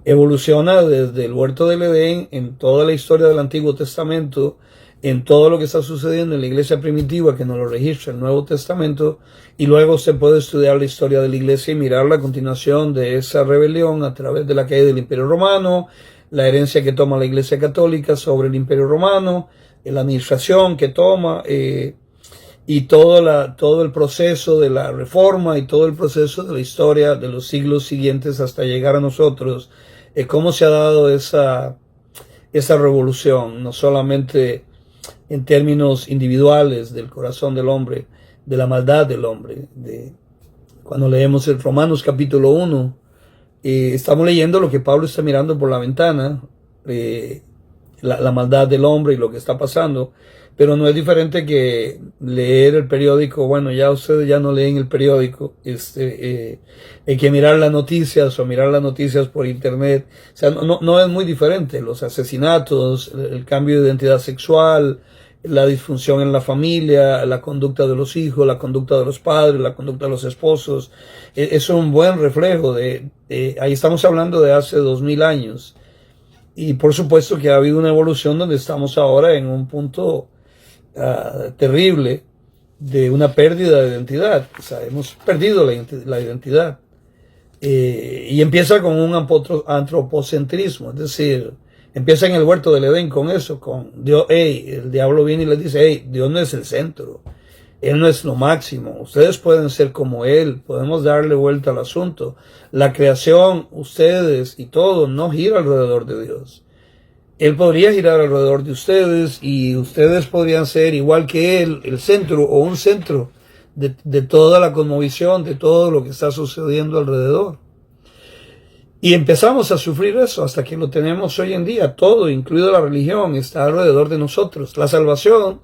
Evoluciona desde el huerto del Edén, en toda la historia del Antiguo Testamento, en todo lo que está sucediendo en la iglesia primitiva que nos lo registra el Nuevo Testamento, y luego se puede estudiar la historia de la iglesia y mirar la continuación de esa rebelión a través de la caída del Imperio Romano, la herencia que toma la iglesia católica sobre el Imperio Romano, la administración que toma, y todo el proceso de la reforma y todo el proceso de la historia de los siglos siguientes hasta llegar a nosotros, cómo se ha dado esa revolución, no solamente en términos individuales del corazón del hombre, de la maldad del hombre. Cuando leemos el Romanos capítulo 1, estamos leyendo lo que Pablo está mirando por la ventana, la maldad del hombre y lo que está pasando, pero no es diferente que leer el periódico. Bueno, ya ustedes ya no leen el periódico, hay que mirar las noticias o mirar las noticias por internet. O sea, no es muy diferente. Los asesinatos, el cambio de identidad sexual, la disfunción en la familia, la conducta de los hijos, la conducta de los padres, la conducta de los esposos, es un buen reflejo ahí estamos hablando de hace 2000 años. Y por supuesto que ha habido una evolución donde estamos ahora en un punto terrible de una pérdida de identidad. O sea, hemos perdido la identidad. Y empieza con un antropocentrismo, es decir, empieza en el huerto del Edén con eso, con Dios. El diablo viene y les dice, Dios no es el centro, Él no es lo máximo, ustedes pueden ser como Él, podemos darle vuelta al asunto. La creación, ustedes y todo, no gira alrededor de Dios. Él podría girar alrededor de ustedes y ustedes podrían ser igual que Él, el centro o un centro de toda la cosmovisión, de todo lo que está sucediendo alrededor. Y empezamos a sufrir eso hasta que lo tenemos hoy en día. Todo, incluido la religión, está alrededor de nosotros. La salvación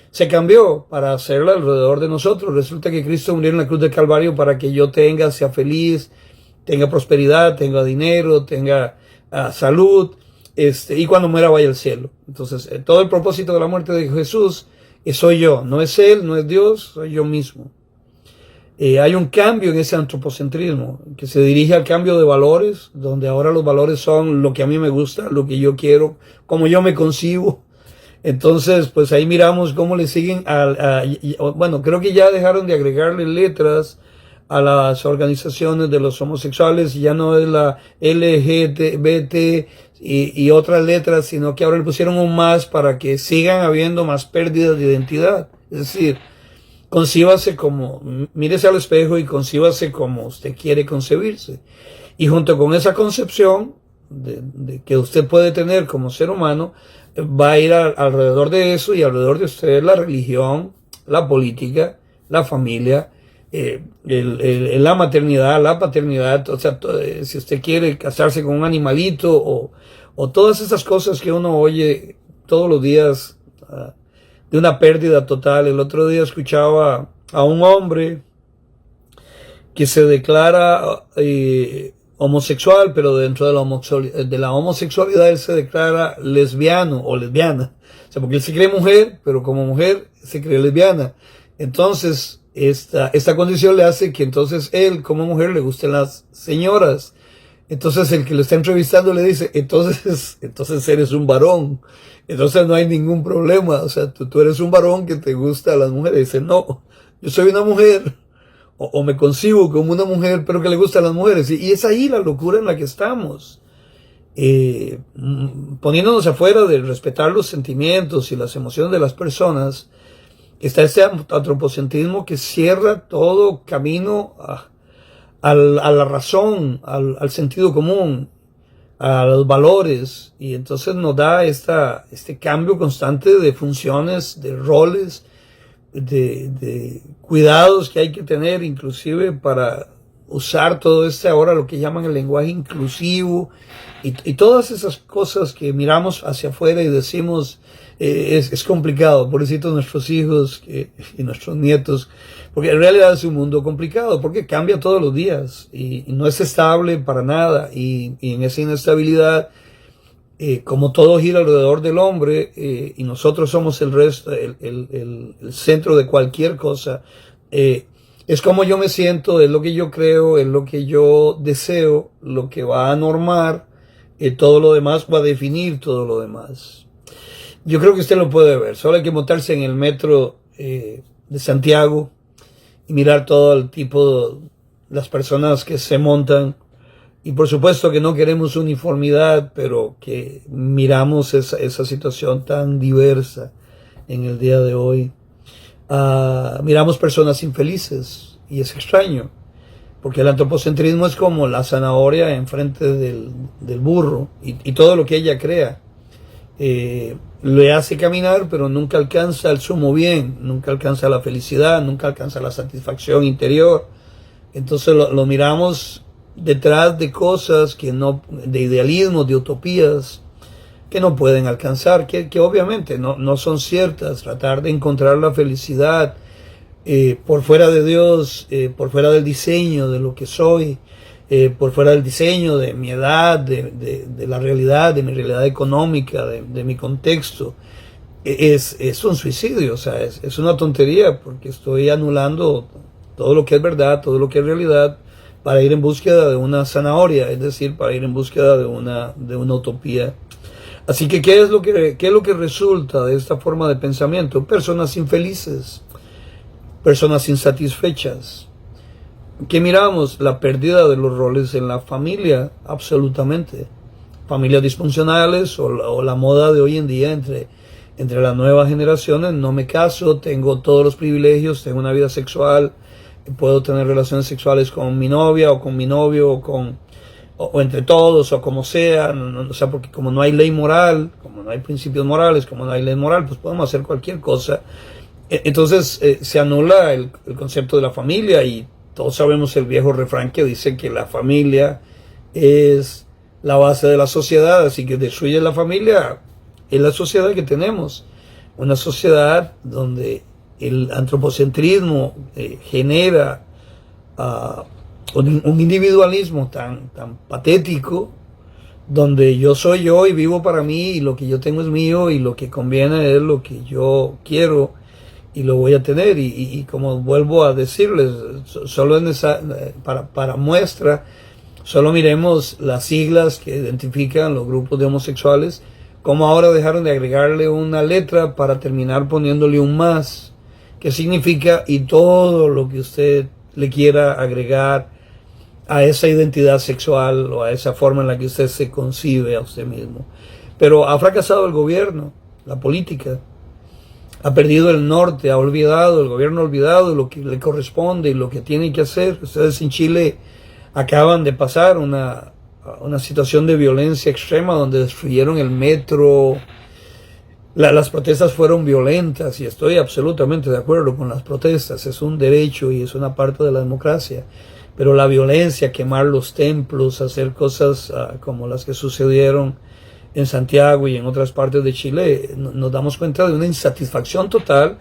se cambió para hacerla alrededor de nosotros. Resulta que Cristo murió en la cruz del Calvario para que yo sea feliz, tenga prosperidad, tenga dinero, tenga salud, y cuando muera vaya al cielo. Entonces, todo el propósito de la muerte de Jesús soy yo. No es Él, no es Dios, soy yo mismo. Hay un cambio en ese antropocentrismo que se dirige al cambio de valores, donde ahora los valores son lo que a mí me gusta, lo que yo quiero, como yo me concibo. Entonces, pues ahí miramos cómo le siguen bueno, creo que ya dejaron de agregarle letras a las organizaciones de los homosexuales, ya no es la LGBT y otras letras, sino que ahora le pusieron un más para que sigan habiendo más pérdidas de identidad. Es decir, concíbase mírese al espejo y concíbase como usted quiere concebirse. Y junto con esa concepción de que usted puede tener como ser humano, va a ir alrededor de eso, y alrededor de usted la religión, la política, la familia, la maternidad, la paternidad. O sea, si usted quiere casarse con un animalito o todas esas cosas que uno oye todos los días, de una pérdida total. El otro día escuchaba a un hombre que se declara homosexual, pero dentro de la homosexualidad él se declara lesbiano o lesbiana. O sea, porque él se cree mujer, pero como mujer se cree lesbiana. Entonces, esta condición le hace que entonces él, como mujer, le gusten las señoras. Entonces el que lo está entrevistando le dice, entonces eres un varón. Entonces no hay ningún problema. O sea, tú eres un varón que te gusta a las mujeres. Dice, no, yo soy una mujer. O me concibo como una mujer, pero que le gustan las mujeres. Y es ahí la locura en la que estamos. Poniéndonos afuera de respetar los sentimientos y las emociones de las personas, está este antropocentrismo que cierra todo camino a la razón, al sentido común, a los valores, y entonces nos da este cambio constante de funciones, de roles, de cuidados que hay que tener, inclusive para usar todo ahora lo que llaman el lenguaje inclusivo, y todas esas cosas que miramos hacia afuera y decimos, es complicado, pobrecitos nuestros hijos y nuestros nietos, porque en realidad es un mundo complicado, porque cambia todos los días, y no es estable para nada, y en esa inestabilidad, como todo gira alrededor del hombre, y nosotros somos el resto, el centro de cualquier cosa, es como yo me siento, es lo que yo creo, es lo que yo deseo, lo que va a normar, todo lo demás va a definir todo lo demás. Yo creo que usted lo puede ver, solo hay que montarse en el metro de Santiago y mirar todo el tipo, las personas que se montan, y por supuesto que no queremos uniformidad, pero que miramos esa situación tan diversa en el día de hoy. Miramos personas infelices, y es extraño, porque el antropocentrismo es como la zanahoria enfrente del burro, y todo lo que ella crea le hace caminar, pero nunca alcanza el sumo bien, nunca alcanza la felicidad, nunca alcanza la satisfacción interior. Entonces lo miramos detrás de cosas de idealismos, de utopías que no pueden alcanzar, que obviamente no son ciertas. Tratar de encontrar la felicidad por fuera de Dios, por fuera del diseño de lo que soy, por fuera del diseño de mi edad, de la realidad, de mi realidad económica, de mi contexto, es un suicidio. O sea, es una tontería, porque estoy anulando todo lo que es verdad, todo lo que es realidad, para ir en búsqueda de una zanahoria, es decir, para ir en búsqueda de una utopía. Así que, ¿qué es lo que resulta de esta forma de pensamiento? Personas infelices, personas insatisfechas. ¿Qué miramos? La pérdida de los roles en la familia, absolutamente. Familias disfuncionales, o la moda de hoy en día entre las nuevas generaciones. No me caso, tengo todos los privilegios, tengo una vida sexual, puedo tener relaciones sexuales con mi novia o con mi novio, o entre todos, o como sea. O sea, porque como no hay ley moral, como no hay principios morales, como no hay ley moral, pues podemos hacer cualquier cosa. Entonces se anula el concepto de la familia, y todos sabemos el viejo refrán que dice que la familia es la base de la sociedad. Así que destruye la familia, es la sociedad que tenemos. Una sociedad donde el antropocentrismo genera un individualismo tan patético, donde yo soy yo y vivo para mí, y lo que yo tengo es mío, y lo que conviene es lo que yo quiero y lo voy a tener. Y como vuelvo a decirles, solo para muestra, solo miremos las siglas que identifican los grupos de homosexuales, como ahora dejaron de agregarle una letra para terminar poniéndole un más, que significa y todo lo que usted le quiera agregar a esa identidad sexual o a esa forma en la que usted se concibe a usted mismo. Pero ha fracasado el gobierno, la política, ha perdido el norte, el gobierno ha olvidado lo que le corresponde y lo que tiene que hacer. Ustedes en Chile acaban de pasar una situación de violencia extrema, donde destruyeron el metro. Las protestas fueron violentas, y estoy absolutamente de acuerdo con las protestas, es un derecho y es una parte de la democracia, pero la violencia, quemar los templos, hacer cosas como las que sucedieron en Santiago y en otras partes de Chile, nos damos cuenta de una insatisfacción total,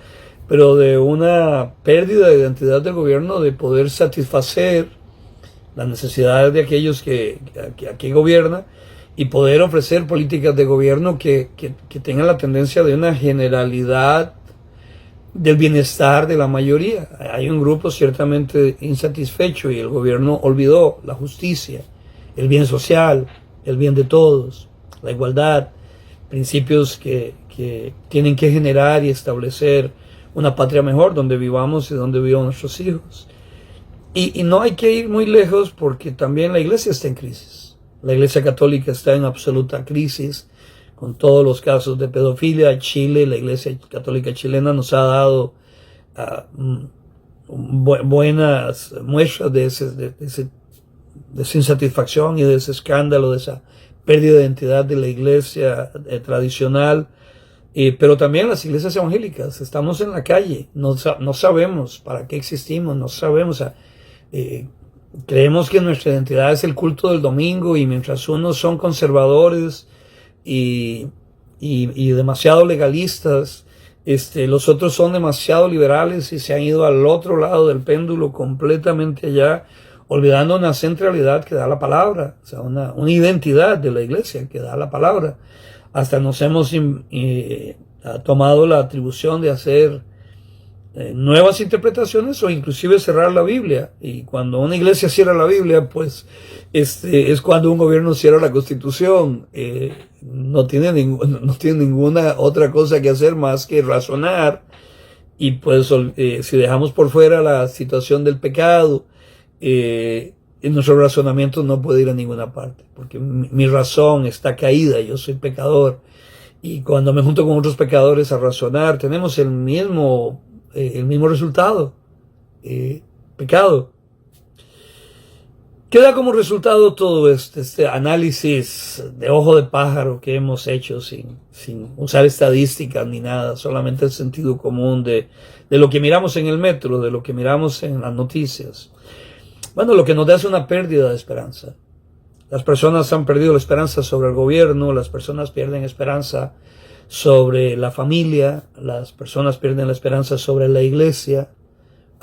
pero de una pérdida de identidad del gobierno de poder satisfacer las necesidades de aquellos que aquí gobierna, y poder ofrecer políticas de gobierno que tengan la tendencia de una generalidad del bienestar de la mayoría. Hay un grupo ciertamente insatisfecho y el gobierno olvidó la justicia, el bien social, el bien de todos, la igualdad, principios que tienen que generar y establecer una patria mejor donde vivamos y donde vivan nuestros hijos. Y no hay que ir muy lejos porque también la iglesia está en crisis. La iglesia católica está en absoluta crisis con todos los casos de pedofilia. Chile, la iglesia católica chilena nos ha dado buenas muestras de esa insatisfacción y de ese escándalo, de esa pérdida de identidad de la iglesia tradicional. Pero también las iglesias evangélicas, estamos en la calle, no sabemos para qué existimos, no sabemos. Creemos que nuestra identidad es el culto del domingo y mientras unos son conservadores y demasiado legalistas, los otros son demasiado liberales y se han ido al otro lado del péndulo completamente allá, olvidando una centralidad que da la palabra, o sea, una identidad de la iglesia que da la palabra. Hasta nos hemos tomado la atribución de hacer nuevas interpretaciones o inclusive cerrar la Biblia. Y cuando una iglesia cierra la Biblia, pues es cuando un gobierno cierra la Constitución. No tiene ninguna otra cosa que hacer más que razonar. Y pues si dejamos por fuera la situación del pecado, nuestro razonamiento no puede ir a ninguna parte, porque mi razón está caída, yo soy pecador. Y cuando me junto con otros pecadores a razonar, tenemos el mismo resultado, pecado. ¿Qué da como resultado todo este análisis de ojo de pájaro que hemos hecho sin usar estadísticas ni nada, solamente el sentido común de lo que miramos en el metro, de lo que miramos en las noticias? Bueno, lo que nos da es una pérdida de esperanza. Las personas han perdido la esperanza sobre el gobierno, las personas pierden esperanza sobre la familia, las personas pierden la esperanza sobre la iglesia.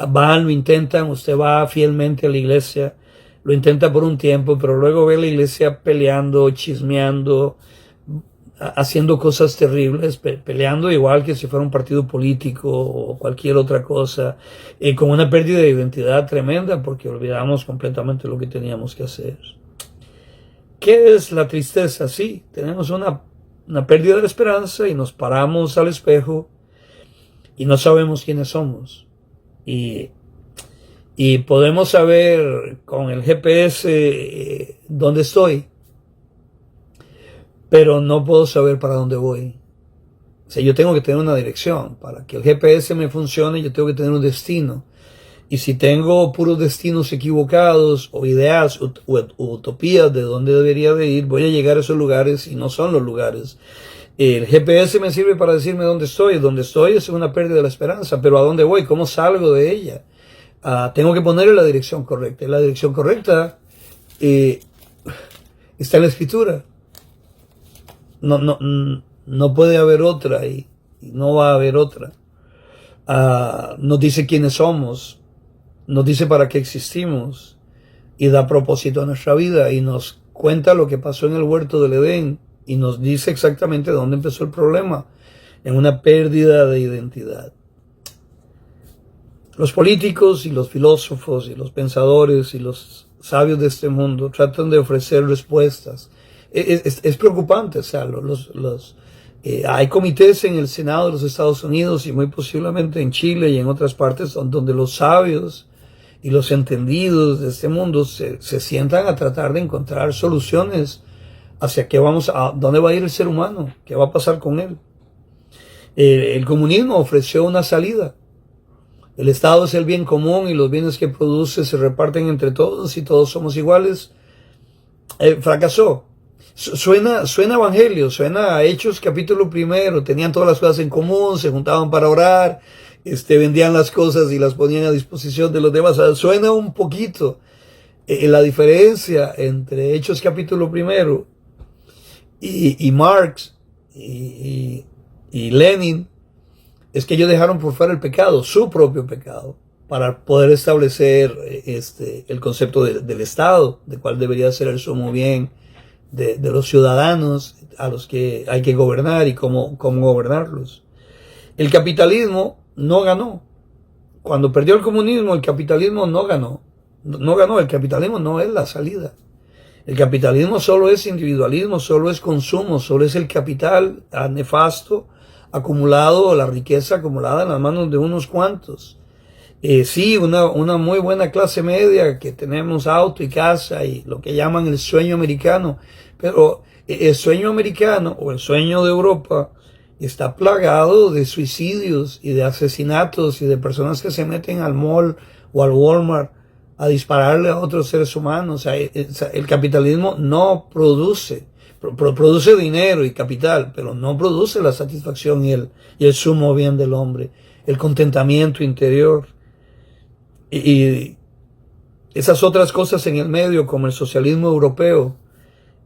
Van, lo intentan, usted va fielmente a la iglesia, lo intenta por un tiempo, pero luego ve a la iglesia peleando, chismeando, haciendo cosas terribles, peleando igual que si fuera un partido político o cualquier otra cosa, con una pérdida de identidad tremenda porque olvidamos completamente lo que teníamos que hacer. ¿Qué es la tristeza? Sí, tenemos una pérdida de la esperanza y nos paramos al espejo y no sabemos quiénes somos. Y podemos saber con el GPS dónde estoy, pero no puedo saber para dónde voy. O sea, yo tengo que tener una dirección. Para que el GPS me funcione, yo tengo que tener un destino. Y si tengo puros destinos equivocados, o ideas, o utopías de dónde debería de ir, voy a llegar a esos lugares y no son los lugares. El GPS me sirve para decirme dónde estoy. Donde estoy es una pérdida de la esperanza, pero ¿a dónde voy? ¿Cómo salgo de ella? Tengo que ponerle la dirección correcta. Y la dirección correcta está en la Escritura. No puede haber otra y no va a haber otra. Nos dice quiénes somos, nos dice para qué existimos y da propósito a nuestra vida y nos cuenta lo que pasó en el huerto del Edén y nos dice exactamente dónde empezó el problema, en una pérdida de identidad. Los políticos y los filósofos y los pensadores y los sabios de este mundo tratan de ofrecer respuestas. Es preocupante, o sea, hay comités en el Senado de los Estados Unidos y muy posiblemente en Chile y en otras partes donde los sabios y los entendidos de este mundo se sientan a tratar de encontrar soluciones hacia dónde va a ir el ser humano, qué va a pasar con él. El comunismo ofreció una salida. El Estado es el bien común y los bienes que produce se reparten entre todos y todos somos iguales. Fracasó. Suena evangelio, suena a Hechos capítulo 1, tenían todas las cosas en común, se juntaban para orar, vendían las cosas y las ponían a disposición de los demás. Suena un poquito la diferencia entre Hechos capítulo 1 y Marx y Lenin es que ellos dejaron por fuera el pecado, su propio pecado, para poder establecer el concepto del Estado, de cuál debería ser el sumo bien de los ciudadanos a los que hay que gobernar y cómo gobernarlos. El capitalismo no ganó. Cuando perdió el comunismo, el capitalismo no ganó. No ganó, el capitalismo no es la salida. El capitalismo solo es individualismo, solo es consumo, solo es el capital nefasto acumulado, la riqueza acumulada en las manos de unos cuantos. Sí, una muy buena clase media que tenemos auto y casa y lo que llaman el sueño americano, pero el sueño americano o el sueño de Europa está plagado de suicidios y de asesinatos y de personas que se meten al mall o al Walmart a dispararle a otros seres humanos. O sea, el capitalismo no produce dinero y capital, pero no produce la satisfacción y el sumo bien del hombre, el contentamiento interior. Y esas otras cosas en el medio, como el socialismo europeo,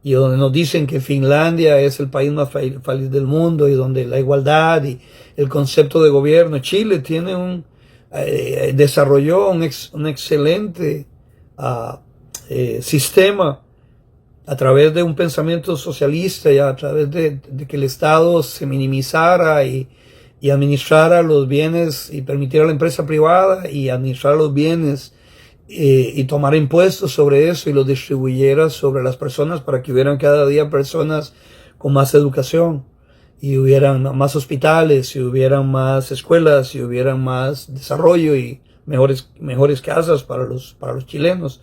y donde nos dicen que Finlandia es el país más feliz del mundo, y donde la igualdad y el concepto de gobierno. Chile tiene desarrolló un excelente sistema a través de un pensamiento socialista y a través de que el Estado se minimizara y administrara los bienes y permitiera a la empresa privada y administrar los bienes y tomar impuestos sobre eso y los distribuyera sobre las personas para que hubieran cada día personas con más educación y hubieran más hospitales y hubieran más escuelas y hubieran más desarrollo y mejores casas para los chilenos.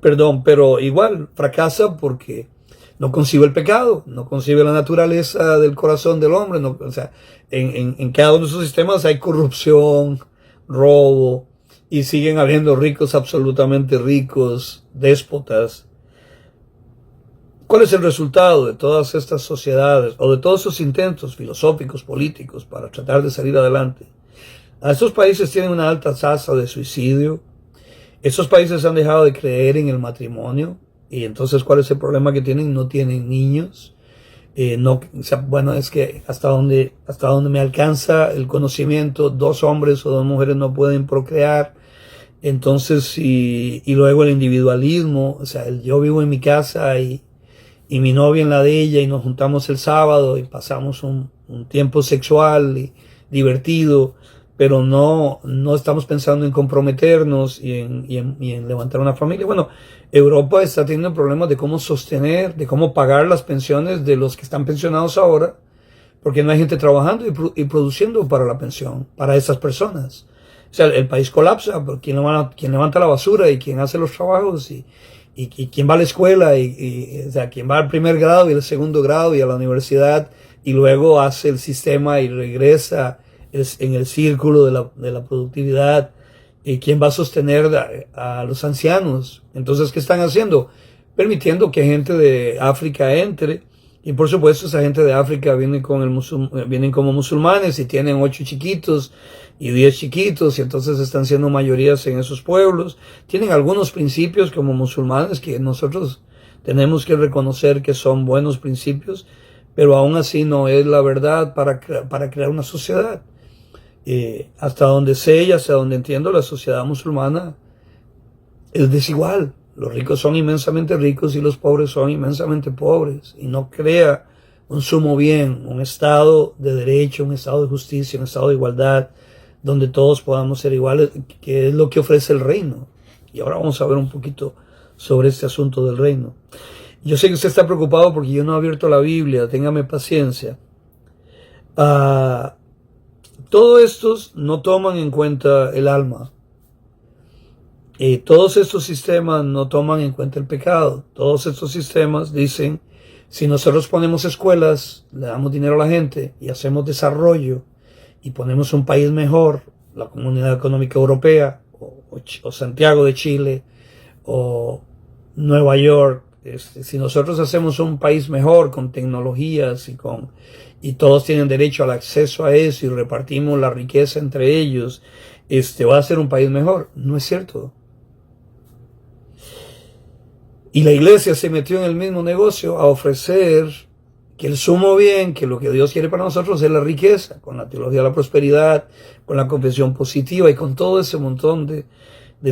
Perdón, pero igual fracasa porque no concibe el pecado, no concibe la naturaleza del corazón del hombre. No, o sea, en cada uno de esos sistemas hay corrupción, robo, y siguen habiendo ricos absolutamente ricos, déspotas. ¿Cuál es el resultado de todas estas sociedades o de todos esos intentos filosóficos, políticos para tratar de salir adelante? Estos países tienen una alta tasa de suicidio. Estos países han dejado de creer en el matrimonio. Y entonces, ¿cuál es el problema que tienen? No tienen niños. Bueno, es que hasta donde me alcanza el conocimiento, 2 hombres o 2 mujeres no pueden procrear. Entonces, y luego el individualismo, o sea, yo vivo en mi casa y mi novia en la de ella y nos juntamos el sábado y pasamos un tiempo sexual y divertido, pero no estamos pensando en comprometernos y en levantar una familia. Bueno, Europa está teniendo problemas de cómo sostener, de cómo pagar las pensiones de los que están pensionados ahora, porque no hay gente trabajando y produciendo para la pensión, para esas personas. O sea, el país colapsa, por quien levanta la basura y quien hace los trabajos y quien va a la escuela o sea, quien va al primer grado y al segundo grado y a la universidad y luego hace el sistema y regresa en el círculo de la productividad. ¿Y quién va a sostener a los ancianos? Entonces, ¿qué están haciendo? Permitiendo que gente de África entre. Y por supuesto, esa gente de África vienen como musulmanes y tienen 8 chiquitos y 10 chiquitos y entonces están siendo mayorías en esos pueblos. Tienen algunos principios como musulmanes que nosotros tenemos que reconocer que son buenos principios, pero aún así no es la verdad para crear una sociedad. Hasta donde sé y hasta donde entiendo, la sociedad musulmana es desigual. Los ricos son inmensamente ricos y los pobres son inmensamente pobres. Y no crea un sumo bien, un estado de derecho, un estado de justicia, un estado de igualdad, donde todos podamos ser iguales, que es lo que ofrece el reino. Y ahora vamos a ver un poquito sobre este asunto del reino. Yo sé que usted está preocupado porque yo no he abierto la Biblia, téngame paciencia. Todos estos no toman en cuenta el alma. Todos estos sistemas no toman en cuenta el pecado. Todos estos sistemas dicen, si nosotros ponemos escuelas, le damos dinero a la gente y hacemos desarrollo y ponemos un país mejor, la Comunidad Económica Europea o Santiago de Chile o Nueva York, si nosotros hacemos un país mejor con tecnologías y todos tienen derecho al acceso a eso y repartimos la riqueza entre ellos, va a ser un país mejor. No es cierto. Y la iglesia se metió en el mismo negocio a ofrecer que el sumo bien, que lo que Dios quiere para nosotros es la riqueza, con la teología de la prosperidad, con la confesión positiva y con todo ese montón de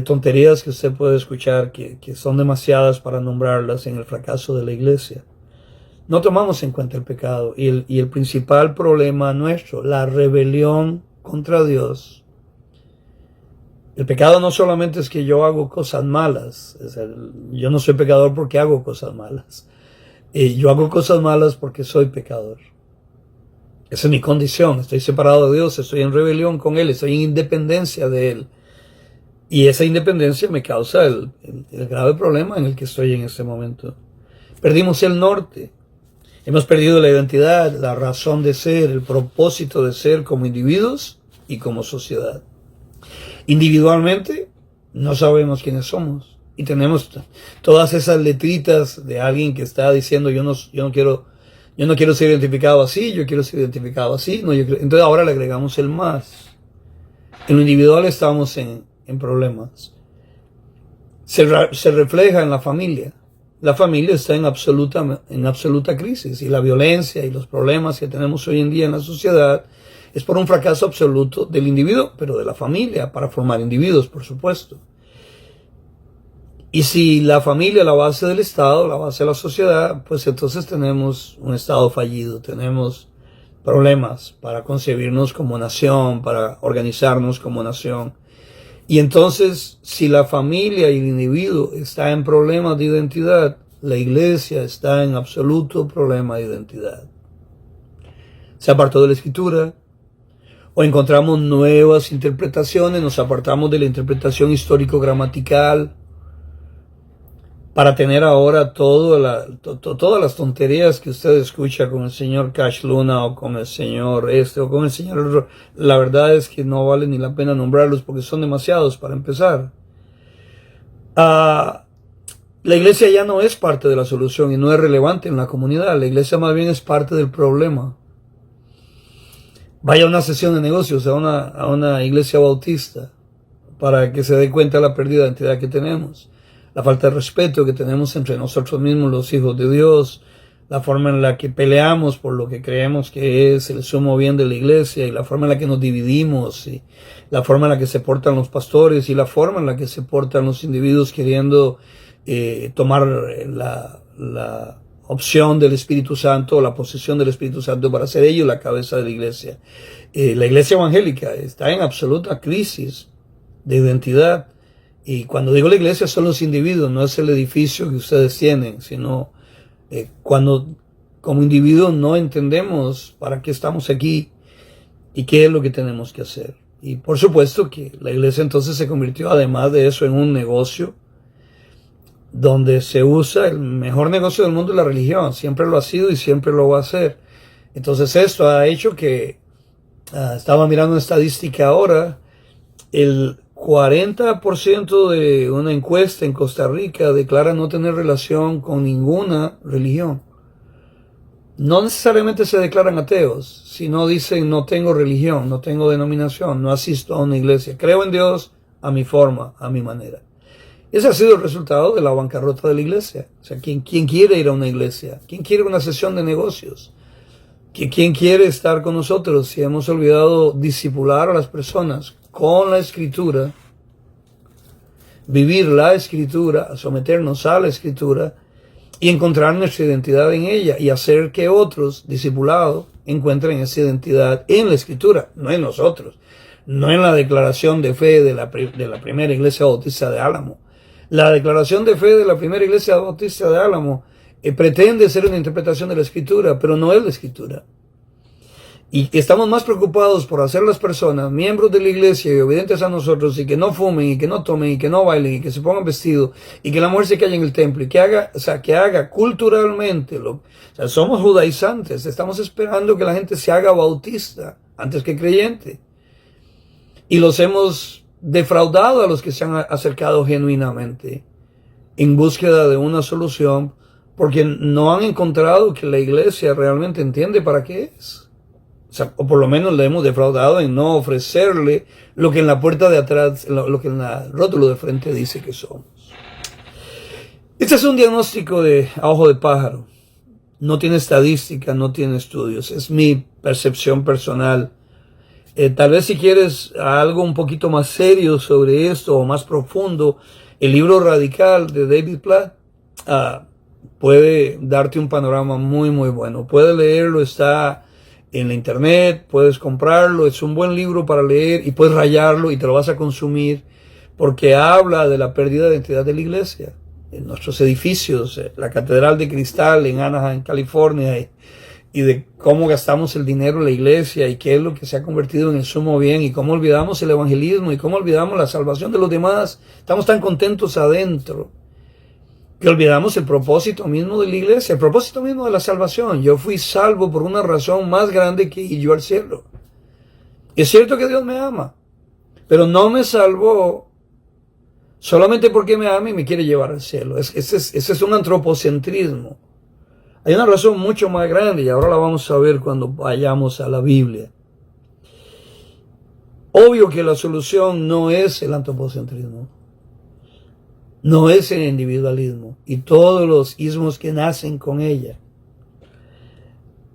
tonterías que usted puede escuchar, que son demasiadas para nombrarlas en el fracaso de la iglesia. no tomamos en cuenta el pecado y el principal problema nuestro, la rebelión contra Dios. El pecado no solamente es que yo hago cosas malas, yo no soy pecador porque hago cosas malas. Yo hago cosas malas porque soy pecador. Esa es mi condición, estoy separado de Dios, estoy en rebelión con Él, estoy en independencia de Él. Y esa independencia me causa el grave problema en el que estoy en este momento. Perdimos el norte, hemos perdido la identidad, la razón de ser, el propósito de ser como individuos y como sociedad. Individualmente no sabemos quiénes somos y tenemos todas esas letritas de alguien que está diciendo yo no quiero ser identificado así, yo quiero ser identificado así. Entonces ahora le agregamos el más. En lo individual estamos en problemas. Se refleja en la familia. La familia está en absoluta crisis y la violencia y los problemas que tenemos hoy en día en la sociedad es por un fracaso absoluto del individuo, pero de la familia, para formar individuos, por supuesto. Y si la familia es la base del Estado, la base de la sociedad, pues entonces tenemos un Estado fallido, tenemos problemas para concebirnos como nación, para organizarnos como nación. Y entonces, si la familia y el individuo está en problemas de identidad, la iglesia está en absoluto problema de identidad. Se apartó de la Escritura, o encontramos nuevas interpretaciones, nos apartamos de la interpretación histórico-gramatical para tener ahora todas las tonterías que usted escucha con el señor Cash Luna o con el señor o con el señor. La verdad es que no vale ni la pena nombrarlos porque son demasiados para empezar. La iglesia ya no es parte de la solución y no es relevante en la comunidad. La iglesia más bien es parte del problema. Vaya a una sesión de negocios, a una iglesia bautista, para que se dé cuenta de la pérdida de identidad que tenemos, la falta de respeto que tenemos entre nosotros mismos, los hijos de Dios, la forma en la que peleamos por lo que creemos que es el sumo bien de la iglesia, y la forma en la que nos dividimos, y la forma en la que se portan los pastores, y la forma en la que se portan los individuos queriendo tomar la opción del Espíritu Santo, la posesión del Espíritu Santo para ser ellos la cabeza de la iglesia. La iglesia evangélica está en absoluta crisis de identidad. Y cuando digo la iglesia son los individuos, no es el edificio que ustedes tienen, sino cuando como individuos no entendemos para qué estamos aquí y qué es lo que tenemos que hacer. Y por supuesto que la iglesia entonces se convirtió además de eso en un negocio donde se usa el mejor negocio del mundo, la religión. Siempre lo ha sido y siempre lo va a ser. Entonces esto ha hecho que, estaba mirando una estadística ahora, el 40% de una encuesta en Costa Rica declara no tener relación con ninguna religión. No necesariamente se declaran ateos, sino dicen no tengo religión, no tengo denominación, no asisto a una iglesia. Creo en Dios a mi forma, a mi manera. Ese ha sido el resultado de la bancarrota de la iglesia. O sea, ¿quién quiere ir a una iglesia? ¿Quién quiere una sesión de negocios? ¿Quién quiere estar con nosotros si hemos olvidado discipular a las personas con la Escritura, vivir la Escritura, someternos a la Escritura y encontrar nuestra identidad en ella y hacer que otros discipulados encuentren esa identidad en la Escritura, no en nosotros, no en la declaración de fe de la primera iglesia bautista de Álamo. La declaración de fe de la primera iglesia bautista de Álamo pretende ser una interpretación de la Escritura, pero no es la Escritura. Y estamos más preocupados por hacer las personas miembros de la iglesia y obedientes a nosotros, y que no fumen, y que no tomen, y que no bailen, y que se pongan vestidos, y que la mujer se calle en el templo, y que haga culturalmente somos judaizantes, estamos esperando que la gente se haga bautista antes que creyente. Y los hemos defraudado a los que se han acercado genuinamente en búsqueda de una solución, porque no han encontrado que la iglesia realmente entiende para qué es. O por lo menos le hemos defraudado en no ofrecerle lo que en la puerta de atrás, lo que en el rótulo de frente dice que somos. Este es un diagnóstico a ojo de pájaro. No tiene estadística, no tiene estudios. Es mi percepción personal. Tal vez si quieres algo un poquito más serio sobre esto o más profundo, el libro Radical de David Platt puede darte un panorama muy, muy bueno. Puedes leerlo, está en la internet, puedes comprarlo, es un buen libro para leer y puedes rayarlo y te lo vas a consumir porque habla de la pérdida de identidad de la iglesia. En nuestros edificios, la Catedral de Cristal en Anaheim, California, y de cómo gastamos el dinero en la iglesia y qué es lo que se ha convertido en el sumo bien y cómo olvidamos el evangelismo y cómo olvidamos la salvación de los demás. Estamos tan contentos adentro que olvidamos el propósito mismo de la iglesia, el propósito mismo de la salvación. Yo fui salvo por una razón más grande que ir yo al cielo. Es cierto que Dios me ama, pero no me salvó solamente porque me ama y me quiere llevar al cielo. Ese es un antropocentrismo. Hay una razón mucho más grande y ahora la vamos a ver cuando vayamos a la Biblia. Obvio que la solución no es el antropocentrismo, no es el individualismo y todos los ismos que nacen con ella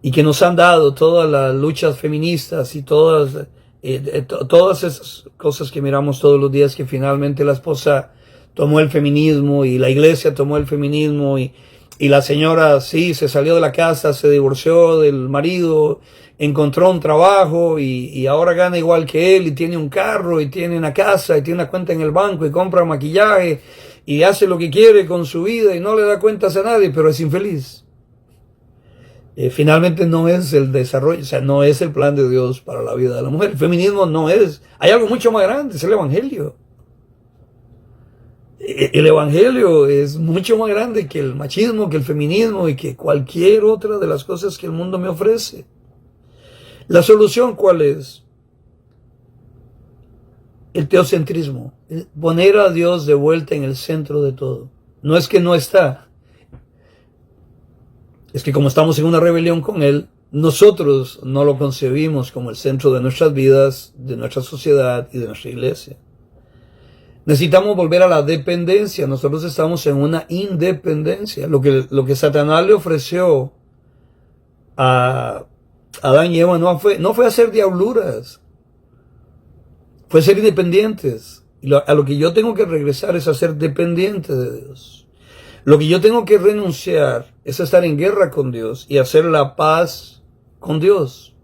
y que nos han dado todas las luchas feministas y todas esas cosas que miramos todos los días, que finalmente la esposa tomó el feminismo y la iglesia tomó el feminismo y la señora sí se salió de la casa, se divorció del marido, encontró un trabajo y ahora gana igual que él y tiene un carro y tiene una casa y tiene una cuenta en el banco y compra maquillaje y hace lo que quiere con su vida y no le da cuentas a nadie, pero es infeliz. Finalmente no es el desarrollo, o sea, no es el plan de Dios para la vida de la mujer. El feminismo no es, hay algo mucho más grande, es el evangelio. El evangelio es mucho más grande que el machismo, que el feminismo y que cualquier otra de las cosas que el mundo me ofrece. ¿La solución cuál es? El teocentrismo, poner a Dios de vuelta en el centro de todo. No es que no está, es que como estamos en una rebelión con Él, nosotros no lo concebimos como el centro de nuestras vidas, de nuestra sociedad y de nuestra iglesia. Necesitamos volver a la dependencia. Nosotros estamos en una independencia. Lo que Satanás le ofreció a Adán y Eva no fue hacer diabluras, fue ser independientes. Y a lo que yo tengo que regresar es a ser dependiente de Dios. Lo que yo tengo que renunciar es a estar en guerra con Dios y hacer la paz con Dios.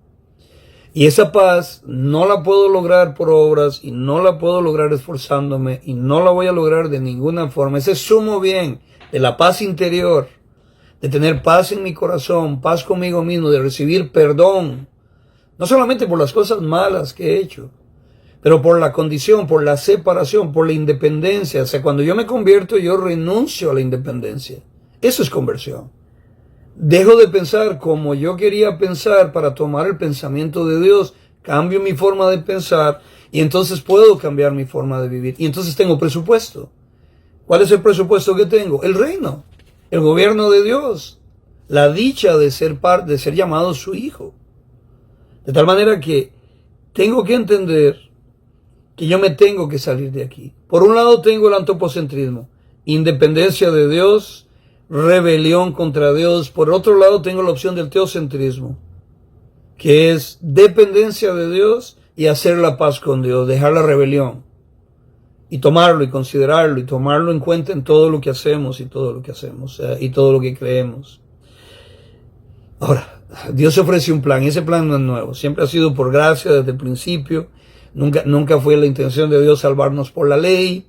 Y esa paz no la puedo lograr por obras y no la puedo lograr esforzándome y no la voy a lograr de ninguna forma. Ese sumo bien de la paz interior, de tener paz en mi corazón, paz conmigo mismo, de recibir perdón, no solamente por las cosas malas que he hecho, pero por la condición, por la separación, por la independencia. O sea, cuando yo me convierto, yo renuncio a la independencia. Eso es conversión. Dejo de pensar como yo quería pensar para tomar el pensamiento de Dios. Cambio mi forma de pensar y entonces puedo cambiar mi forma de vivir. Y entonces tengo presupuesto. ¿Cuál es el presupuesto que tengo? El reino, el gobierno de Dios, la dicha de ser parte, de ser llamado su hijo. De tal manera que tengo que entender que yo me tengo que salir de aquí. Por un lado tengo el antropocentrismo, independencia de Dios, rebelión contra Dios. Por otro lado tengo la opción del teocentrismo, que es dependencia de Dios y hacer la paz con Dios, dejar la rebelión y tomarlo y considerarlo y tomarlo en cuenta en todo lo que hacemos y todo lo que hacemos y todo lo que creemos. Ahora, Dios ofrece un plan y ese plan no es nuevo, siempre ha sido por gracia desde el principio. Nunca fue la intención de Dios salvarnos por la ley.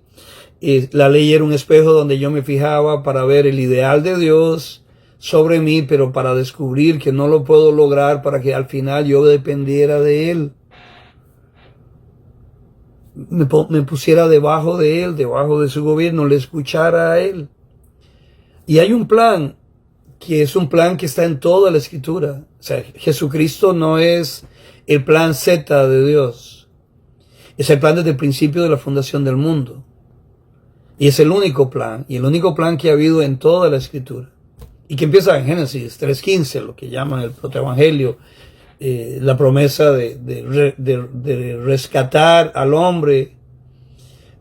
La ley era un espejo donde yo me fijaba para ver el ideal de Dios sobre mí, pero para descubrir que no lo puedo lograr, para que al final yo dependiera de Él. Me pusiera debajo de Él, debajo de su gobierno, le escuchara a Él. Y hay un plan, que es un plan que está en toda la Escritura. O sea, Jesucristo no es el plan Z de Dios. Es el plan desde el principio de la fundación del mundo. Y es el único plan, y el único plan que ha habido en toda la Escritura. Y que empieza en Génesis 3:15, lo que llaman el protoevangelio, la promesa de rescatar al hombre,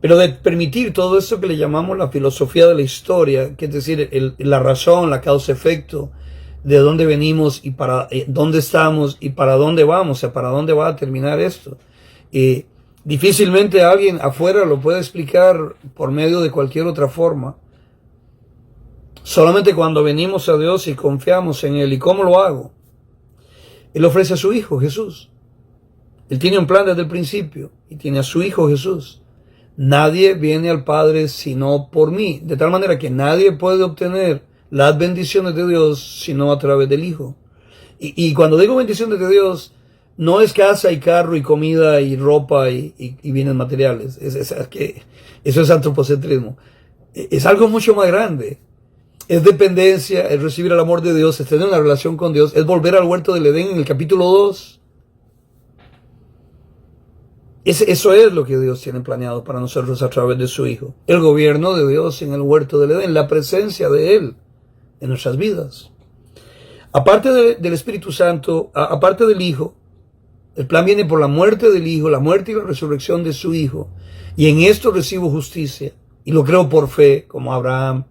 pero de permitir todo esto que le llamamos la filosofía de la historia, que es decir, la razón, la causa-efecto, de dónde venimos y para dónde estamos y para dónde vamos, o sea, para dónde va a terminar esto. Difícilmente alguien afuera lo puede explicar por medio de cualquier otra forma. Solamente cuando venimos a Dios y confiamos en Él. ¿Y cómo lo hago? Él ofrece a su Hijo, Jesús. Él tiene un plan desde el principio y tiene a su Hijo, Jesús. Nadie viene al Padre sino por mí. De tal manera que nadie puede obtener las bendiciones de Dios sino a través del Hijo. Y cuando digo bendiciones de Dios, no es casa y carro y comida y ropa y bienes materiales. Eso es antropocentrismo. Es algo mucho más grande. Es dependencia, es recibir el amor de Dios, es tener una relación con Dios, es volver al huerto del Edén en el capítulo 2. Eso es lo que Dios tiene planeado para nosotros a través de su Hijo. El gobierno de Dios en el huerto del Edén, la presencia de Él en nuestras vidas. Aparte del Espíritu Santo, aparte del Hijo, el plan viene por la muerte del Hijo, la muerte y la resurrección de su Hijo. Y en esto recibo justicia. Y lo creo por fe, como Abraham.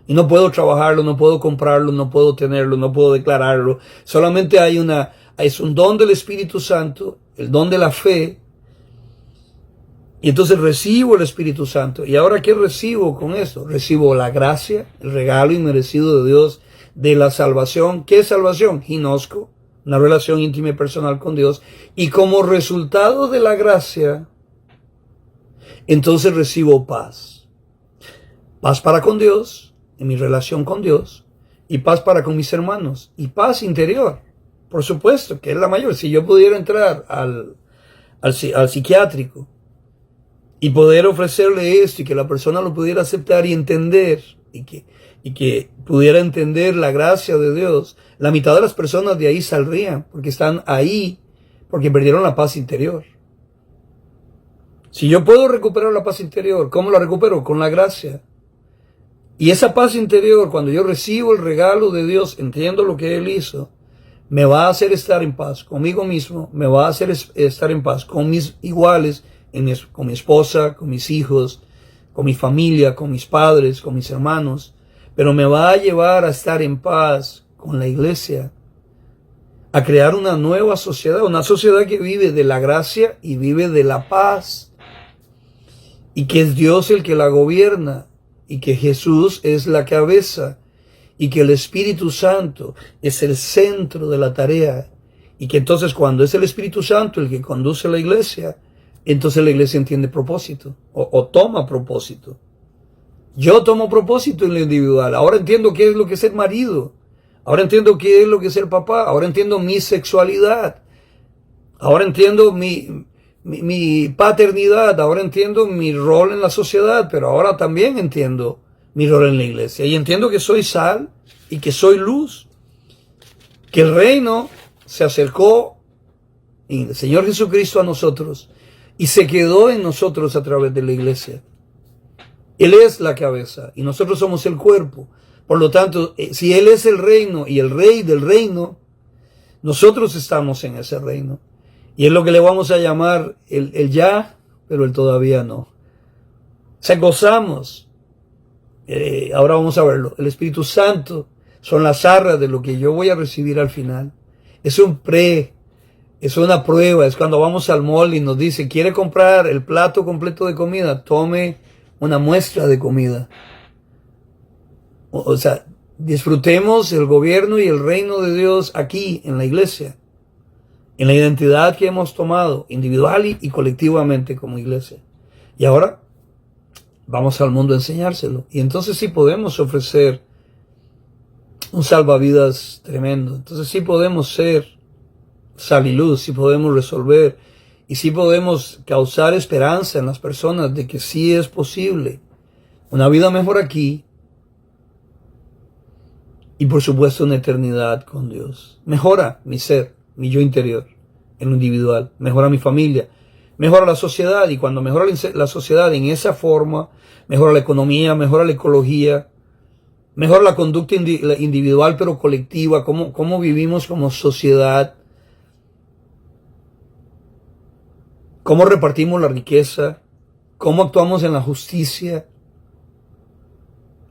Y no puedo trabajarlo, no puedo comprarlo, no puedo tenerlo, no puedo declararlo. Solamente es un don del Espíritu Santo, el don de la fe. Y entonces recibo el Espíritu Santo. ¿Y ahora qué recibo con esto? Recibo la gracia, el regalo inmerecido de Dios de la salvación. ¿Qué es salvación? Ginosco, una relación íntima y personal con Dios. Y como resultado de la gracia, entonces recibo paz. Paz para con Dios, en mi relación con Dios, y paz para con mis hermanos, y paz interior. Por supuesto, que es la mayor. Si yo pudiera entrar al psiquiátrico y poder ofrecerle esto y que la persona lo pudiera aceptar y entender y que pudiera entender la gracia de Dios, la mitad de las personas de ahí saldrían porque están ahí porque perdieron la paz interior. Si yo puedo recuperar la paz interior, ¿cómo la recupero? Con la gracia. Y esa paz interior, cuando yo recibo el regalo de Dios, entiendo lo que Él hizo, me va a hacer estar en paz conmigo mismo, me va a hacer estar en paz con mis iguales, con mi esposa, con mis hijos, con mi familia, con mis padres, con mis hermanos, pero me va a llevar a estar en paz con la iglesia, a crear una nueva sociedad, una sociedad que vive de la gracia y vive de la paz, y que es Dios el que la gobierna, y que Jesús es la cabeza, y que el Espíritu Santo es el centro de la tarea, y que entonces cuando es el Espíritu Santo el que conduce la iglesia, entonces la iglesia entiende propósito, o toma propósito. Yo tomo propósito en lo individual. Ahora entiendo qué es lo que es ser marido. Ahora entiendo qué es lo que es ser papá. Ahora entiendo mi sexualidad. Ahora entiendo mi paternidad. Ahora entiendo mi rol en la sociedad. Pero ahora también entiendo mi rol en la iglesia. Y entiendo que soy sal y que soy luz. Que el reino se acercó en el Señor Jesucristo a nosotros y se quedó en nosotros a través de la iglesia. Él es la cabeza y nosotros somos el cuerpo. Por lo tanto, si Él es el reino y el rey del reino, nosotros estamos en ese reino. Y es lo que le vamos a llamar el ya, pero el todavía no. O sea, gozamos. Ahora vamos a verlo. El Espíritu Santo son las arras de lo que yo voy a recibir al final. Es es una prueba. Es cuando vamos al mall y nos dice, ¿quiere comprar el plato completo de comida? Tome una muestra de comida. O sea, disfrutemos el gobierno y el reino de Dios aquí en la iglesia, en la identidad que hemos tomado individual y colectivamente como iglesia. Y ahora vamos al mundo a enseñárselo. Y entonces sí podemos ofrecer un salvavidas tremendo. Entonces sí podemos ser sal y luz, sí podemos resolver y sí podemos causar esperanza en las personas de que sí es posible una vida mejor aquí y por supuesto una eternidad con Dios. Mejora mi ser, mi yo interior, en lo individual, mejora mi familia, mejora la sociedad y cuando mejora la sociedad en esa forma, mejora la economía, mejora la ecología, mejora la conducta individual pero colectiva, cómo vivimos como sociedad, cómo repartimos la riqueza, cómo actuamos en la justicia.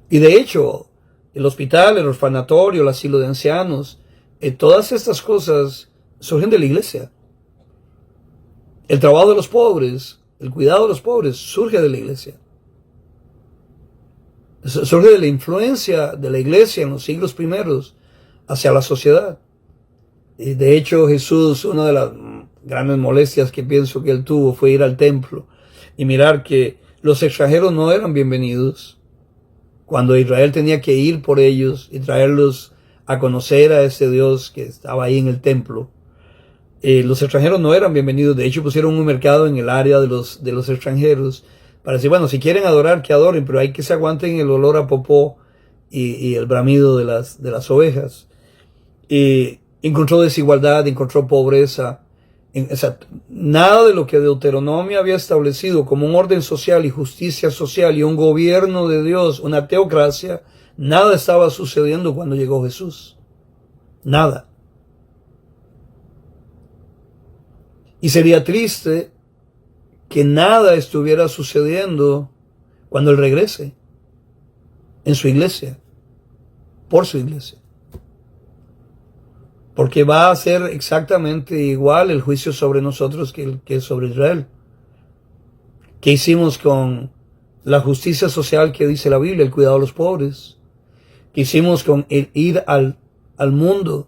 Y de hecho, el hospital, el orfanatorio, el asilo de ancianos, todas estas cosas surgen de la iglesia. El trabajo de los pobres, el cuidado de los pobres surge de la iglesia. surge de la influencia de la iglesia en los siglos primeros hacia la sociedad. Y de hecho, Jesús, una de las grandes molestias que pienso que él tuvo fue ir al templo y mirar que los extranjeros no eran bienvenidos. Cuando Israel tenía que ir por ellos y traerlos a conocer a ese Dios que estaba ahí en el templo, los extranjeros no eran bienvenidos. De hecho, pusieron un mercado en el área de los extranjeros para decir, bueno, si quieren adorar, que adoren, pero hay que se aguanten el olor a popó y el bramido de las ovejas. Encontró desigualdad, encontró pobreza. Nada de lo que Deuteronomio había establecido como un orden social y justicia social y un gobierno de Dios, una teocracia, nada estaba sucediendo cuando llegó Jesús. Nada. Y sería triste que nada estuviera sucediendo cuando Él regrese en su iglesia, por su iglesia. Porque va a ser exactamente igual el juicio sobre nosotros que sobre Israel. ¿Qué hicimos con la justicia social que dice la Biblia, el cuidado de los pobres? ¿Qué hicimos con el ir al mundo?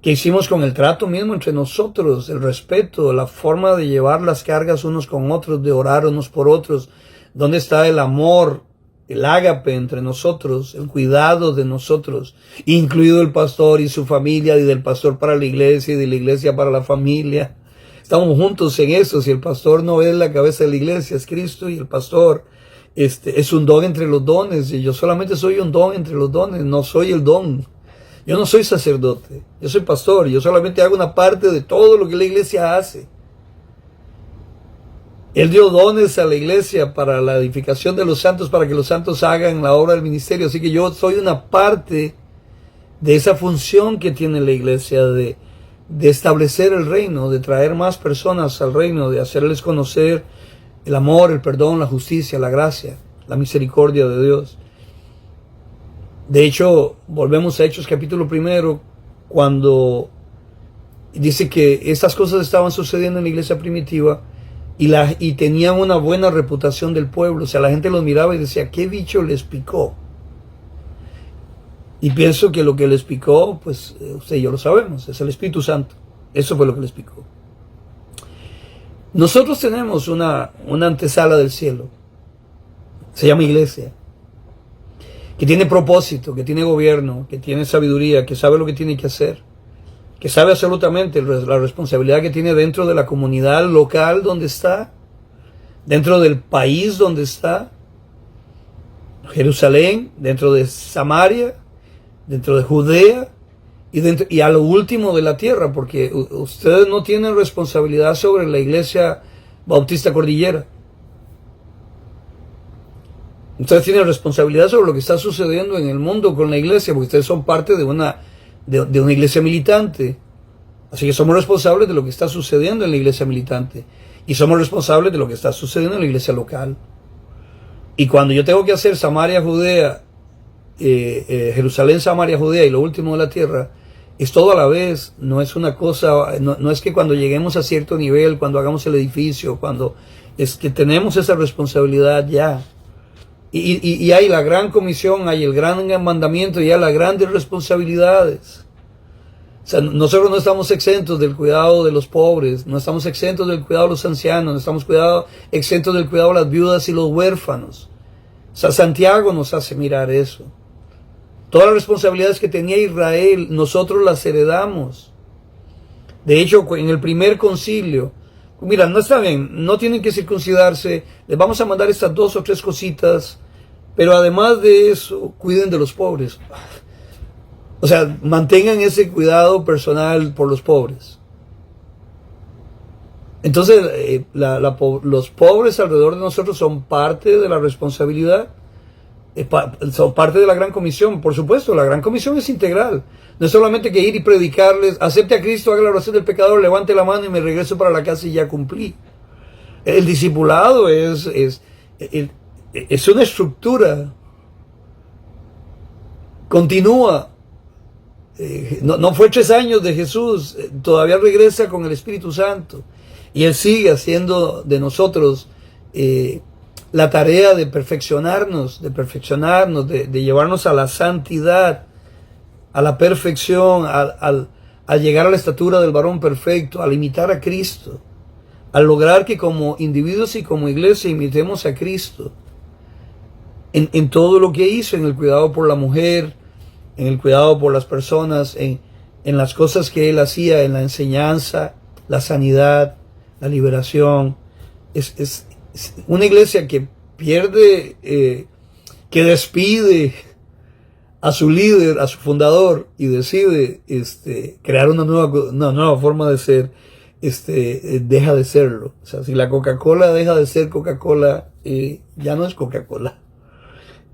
¿Qué hicimos con el trato mismo entre nosotros, el respeto, la forma de llevar las cargas unos con otros, de orar unos por otros? ¿Dónde está el amor, el ágape entre nosotros, el cuidado de nosotros, incluido el pastor y su familia, y del pastor para la iglesia y de la iglesia para la familia? Estamos juntos en eso. Si el pastor no es la cabeza de la iglesia, es Cristo, y el pastor es un don entre los dones, y yo solamente soy un don entre los dones, no soy el don. Yo no soy sacerdote, yo soy pastor, yo solamente hago una parte de todo lo que la iglesia hace. Él dio dones a la iglesia para la edificación de los santos, para que los santos hagan la obra del ministerio. Así que yo soy una parte de esa función que tiene la iglesia de establecer el reino, de traer más personas al reino, de hacerles conocer el amor, el perdón, la justicia, la gracia, la misericordia de Dios. De hecho, volvemos a Hechos capítulo 1, cuando dice que estas cosas estaban sucediendo en la iglesia primitiva y tenían una buena reputación del pueblo. O sea, la gente los miraba y decía, ¿qué bicho les picó? Y pienso que lo que les picó, pues usted y yo lo sabemos, es el Espíritu Santo. Eso fue lo que les picó. Nosotros tenemos una antesala del cielo, se llama iglesia, que tiene propósito, que tiene gobierno, que tiene sabiduría, que sabe lo que tiene que hacer, que sabe absolutamente la responsabilidad que tiene dentro de la comunidad local donde está, dentro del país donde está, Jerusalén, dentro de Samaria, dentro de Judea y a lo último de la tierra, porque ustedes no tienen responsabilidad sobre la iglesia Bautista Cordillera. Ustedes tienen responsabilidad sobre lo que está sucediendo en el mundo con la iglesia, porque ustedes son parte de una iglesia militante. Así que somos responsables de lo que está sucediendo en la iglesia militante. Y somos responsables de lo que está sucediendo en la iglesia local. Y cuando yo tengo que hacer Samaria, Judea, Jerusalén, Samaria, Judea y lo último de la tierra, es todo a la vez. No es una cosa, no es que cuando lleguemos a cierto nivel, cuando hagamos el edificio, es que tenemos esa responsabilidad ya. Y hay la gran comisión, hay el gran mandamiento y hay las grandes responsabilidades. O sea, nosotros no estamos exentos del cuidado de los pobres, no estamos exentos del cuidado de los ancianos, no estamos exentos del cuidado de las viudas y los huérfanos. O sea, Santiago nos hace mirar eso. Todas las responsabilidades que tenía Israel, nosotros las heredamos. De hecho, en el primer concilio, mira, no está bien, no tienen que circuncidarse, les vamos a mandar estas 2 o 3 cositas, pero además de eso, cuiden de los pobres. O sea, mantengan ese cuidado personal por los pobres. Entonces, los pobres alrededor de nosotros son parte de la responsabilidad, son parte de la Gran Comisión. Por supuesto, la Gran Comisión es integral. No es solamente que ir y predicarles, acepte a Cristo, haga la oración del pecador, levante la mano y me regreso para la casa y ya cumplí. El discipulado es una estructura. Continúa. No fue 3 años de Jesús, todavía regresa con el Espíritu Santo. Y Él sigue haciendo de nosotros la tarea de perfeccionarnos, de llevarnos a la santidad, a la perfección, a llegar a la estatura del varón perfecto, al imitar a Cristo, al lograr que como individuos y como iglesia imitemos a Cristo en todo lo que hizo, en el cuidado por la mujer, en el cuidado por las personas, en las cosas que Él hacía, en la enseñanza, la sanidad, la liberación. Es una iglesia que pierde, que despide a su líder, a su fundador, y decide crear una nueva forma de ser, deja de serlo. O sea, si la Coca-Cola deja de ser Coca-Cola, ya no es Coca-Cola.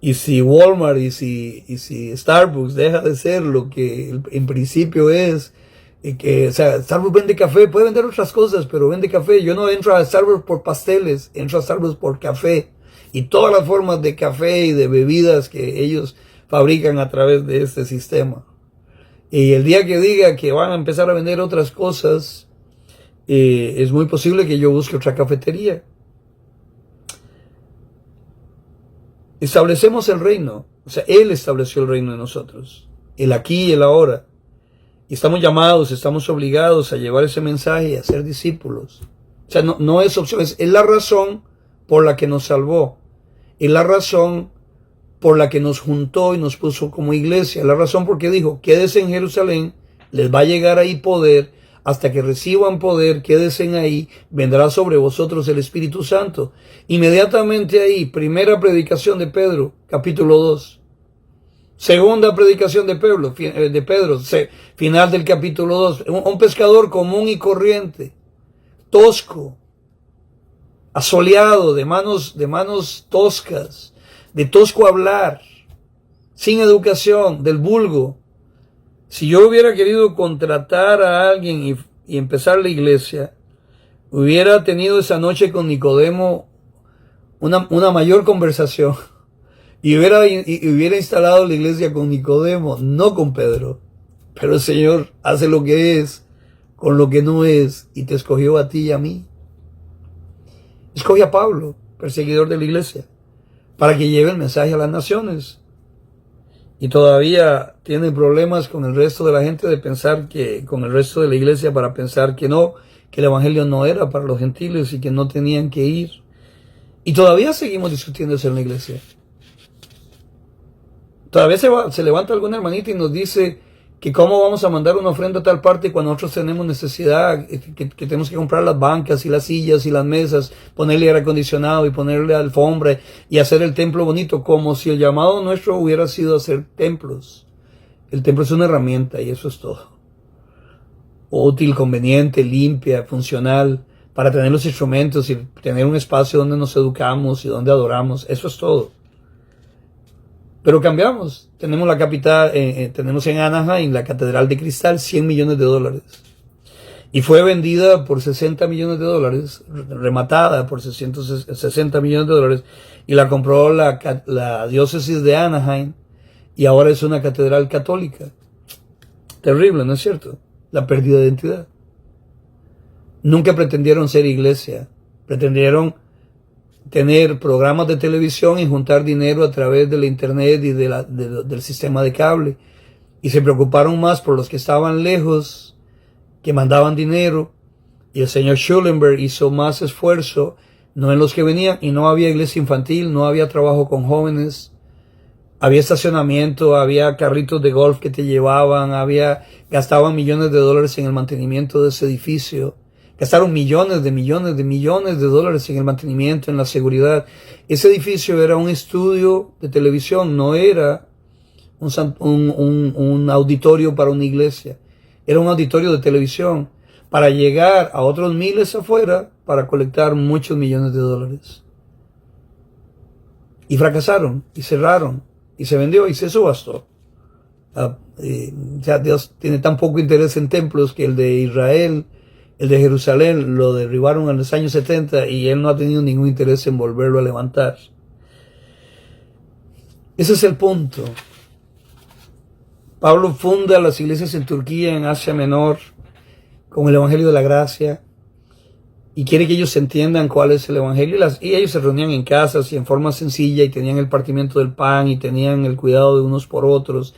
Y si Walmart y si Starbucks deja de ser lo que en principio es, o sea, Starbucks vende café, puede vender otras cosas, pero vende café. Yo no entro a Starbucks por pasteles, entro a Starbucks por café. Y todas las formas de café y de bebidas que ellos fabrican a través de este sistema. Y el día que diga que van a empezar a vender otras cosas, es muy posible que yo busque otra cafetería. Establecemos el reino, o sea, Él estableció el reino en nosotros, el aquí y el ahora. Y estamos llamados, estamos obligados a llevar ese mensaje y a ser discípulos. O sea, no es opción, es la razón por la que nos salvó, es la razón por la que nos juntó y nos puso como iglesia, la razón por qué dijo, quédense en Jerusalén, les va a llegar ahí poder, hasta que reciban poder, quédense ahí, vendrá sobre vosotros el Espíritu Santo. Inmediatamente ahí, primera predicación de Pedro, capítulo 2. Segunda predicación de Pedro, final del capítulo 2. Un pescador común y corriente, tosco, asoleado, de manos toscas, de tosco hablar, sin educación, del vulgo. Si yo hubiera querido contratar a alguien y empezar la iglesia, hubiera tenido esa noche con Nicodemo una mayor conversación y hubiera instalado la iglesia con Nicodemo, no con Pedro. Pero el Señor hace lo que es con lo que no es y te escogió a ti y a mí. Escoge a Pablo, perseguidor de la iglesia, para que lleve el mensaje a las naciones. Y todavía tiene problemas con el resto de la gente con el resto de la iglesia para pensar que no, que el evangelio no era para los gentiles y que no tenían que ir. Y todavía seguimos discutiendo eso en la iglesia. Todavía se levanta alguna hermanita y nos dice que cómo vamos a mandar una ofrenda a tal parte cuando nosotros tenemos necesidad, que tenemos que comprar las bancas y las sillas y las mesas, ponerle aire acondicionado y ponerle alfombra y hacer el templo bonito, como si el llamado nuestro hubiera sido hacer templos. El templo es una herramienta y eso es todo. Útil, conveniente, limpia, funcional, para tener los instrumentos y tener un espacio donde nos educamos y donde adoramos, eso es todo. Pero cambiamos. Tenemos la capital, tenemos en Anaheim la Catedral de Cristal, $100 millones. Y fue vendida por $60 millones, rematada por $60 millones, y la compró la diócesis de Anaheim, y ahora es una catedral católica. Terrible, ¿no es cierto? La pérdida de identidad. Nunca pretendieron ser iglesia, pretendieron tener programas de televisión y juntar dinero a través de la internet y del sistema de cable. Y se preocuparon más por los que estaban lejos, que mandaban dinero. Y el señor Schulenberg hizo más esfuerzo, no en los que venían. Y no había iglesia infantil, no había trabajo con jóvenes. Había estacionamiento, había carritos de golf que te llevaban, gastaban millones de dólares en el mantenimiento de ese edificio. Gastaron millones de dólares en el mantenimiento, en la seguridad. Ese edificio era un estudio de televisión, no era un auditorio para una iglesia. Era un auditorio de televisión para llegar a otros miles afuera para colectar muchos millones de dólares. Y fracasaron, y cerraron, y se vendió, y se subastó. Ya Dios tiene tan poco interés en templos que el de Israel, el de Jerusalén, lo derribaron en los años 70 y él no ha tenido ningún interés en volverlo a levantar. Ese es el punto. Pablo funda las iglesias en Turquía, en Asia Menor, con el Evangelio de la Gracia. y quiere que ellos entiendan cuál es el evangelio. Y ellos se reunían en casas y en forma sencilla y tenían el partimiento del pan y tenían el cuidado de unos por otros.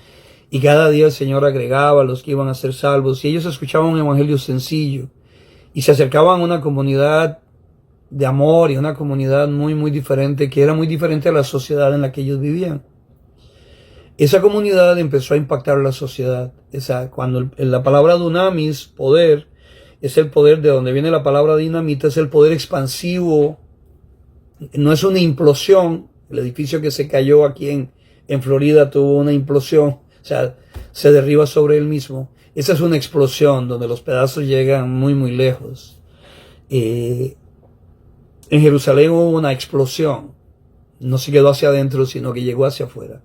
Y cada día el Señor agregaba a los que iban a ser salvos y ellos escuchaban un evangelio sencillo y se acercaban a una comunidad de amor y una comunidad muy, muy diferente, que era muy diferente a la sociedad en la que ellos vivían. Esa comunidad empezó a impactar la sociedad. Cuando la palabra dunamis, poder, es el poder de donde viene la palabra dinamita, es el poder expansivo. No es una implosión. El edificio que se cayó aquí en Florida tuvo una implosión, o sea, se derriba sobre él mismo. Esa es una explosión donde los pedazos llegan muy, muy lejos. En Jerusalén hubo una explosión. No se quedó hacia adentro, sino que llegó hacia afuera.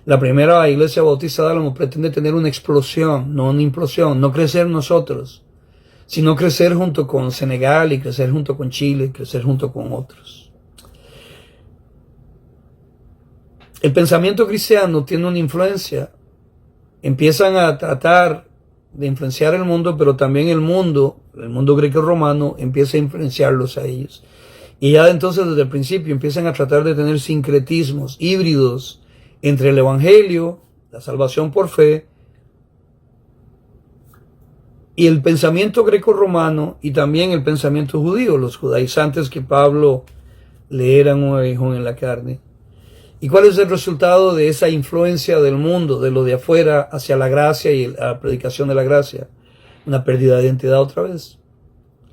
La primera iglesia bautista de Álamo pretende tener una explosión, no una implosión, no crecer nosotros, sino crecer junto con Senegal y crecer junto con Chile, y crecer junto con otros. El pensamiento cristiano tiene una influencia. Empiezan a tratar de influenciar el mundo, pero también el mundo greco-romano, empieza a influenciarlos a ellos. Y ya entonces desde el principio empiezan a tratar de tener sincretismos, híbridos, entre el evangelio, la salvación por fe, y el pensamiento greco-romano y también el pensamiento judío, los judaizantes que Pablo le eran un aguijón en la carne. ¿Y cuál es el resultado de esa influencia del mundo, de lo de afuera, hacia la gracia y la predicación de la gracia? Una pérdida de identidad otra vez.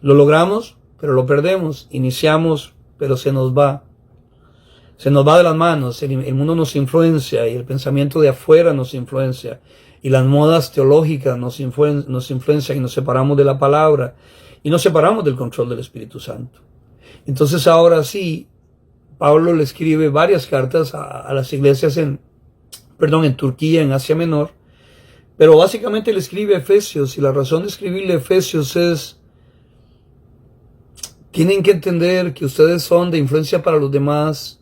Lo logramos, pero lo perdemos. Iniciamos, pero se nos va. Se nos va de las manos. El mundo nos influencia y el pensamiento de afuera nos influencia. Y las modas teológicas nos influencian y nos separamos de la palabra. Y nos separamos del control del Espíritu Santo. Entonces ahora sí, Pablo le escribe varias cartas a las iglesias en Turquía, en Asia Menor. Pero básicamente le escribe a Efesios. Y la razón de escribirle a Efesios es: tienen que entender que ustedes son de influencia para los demás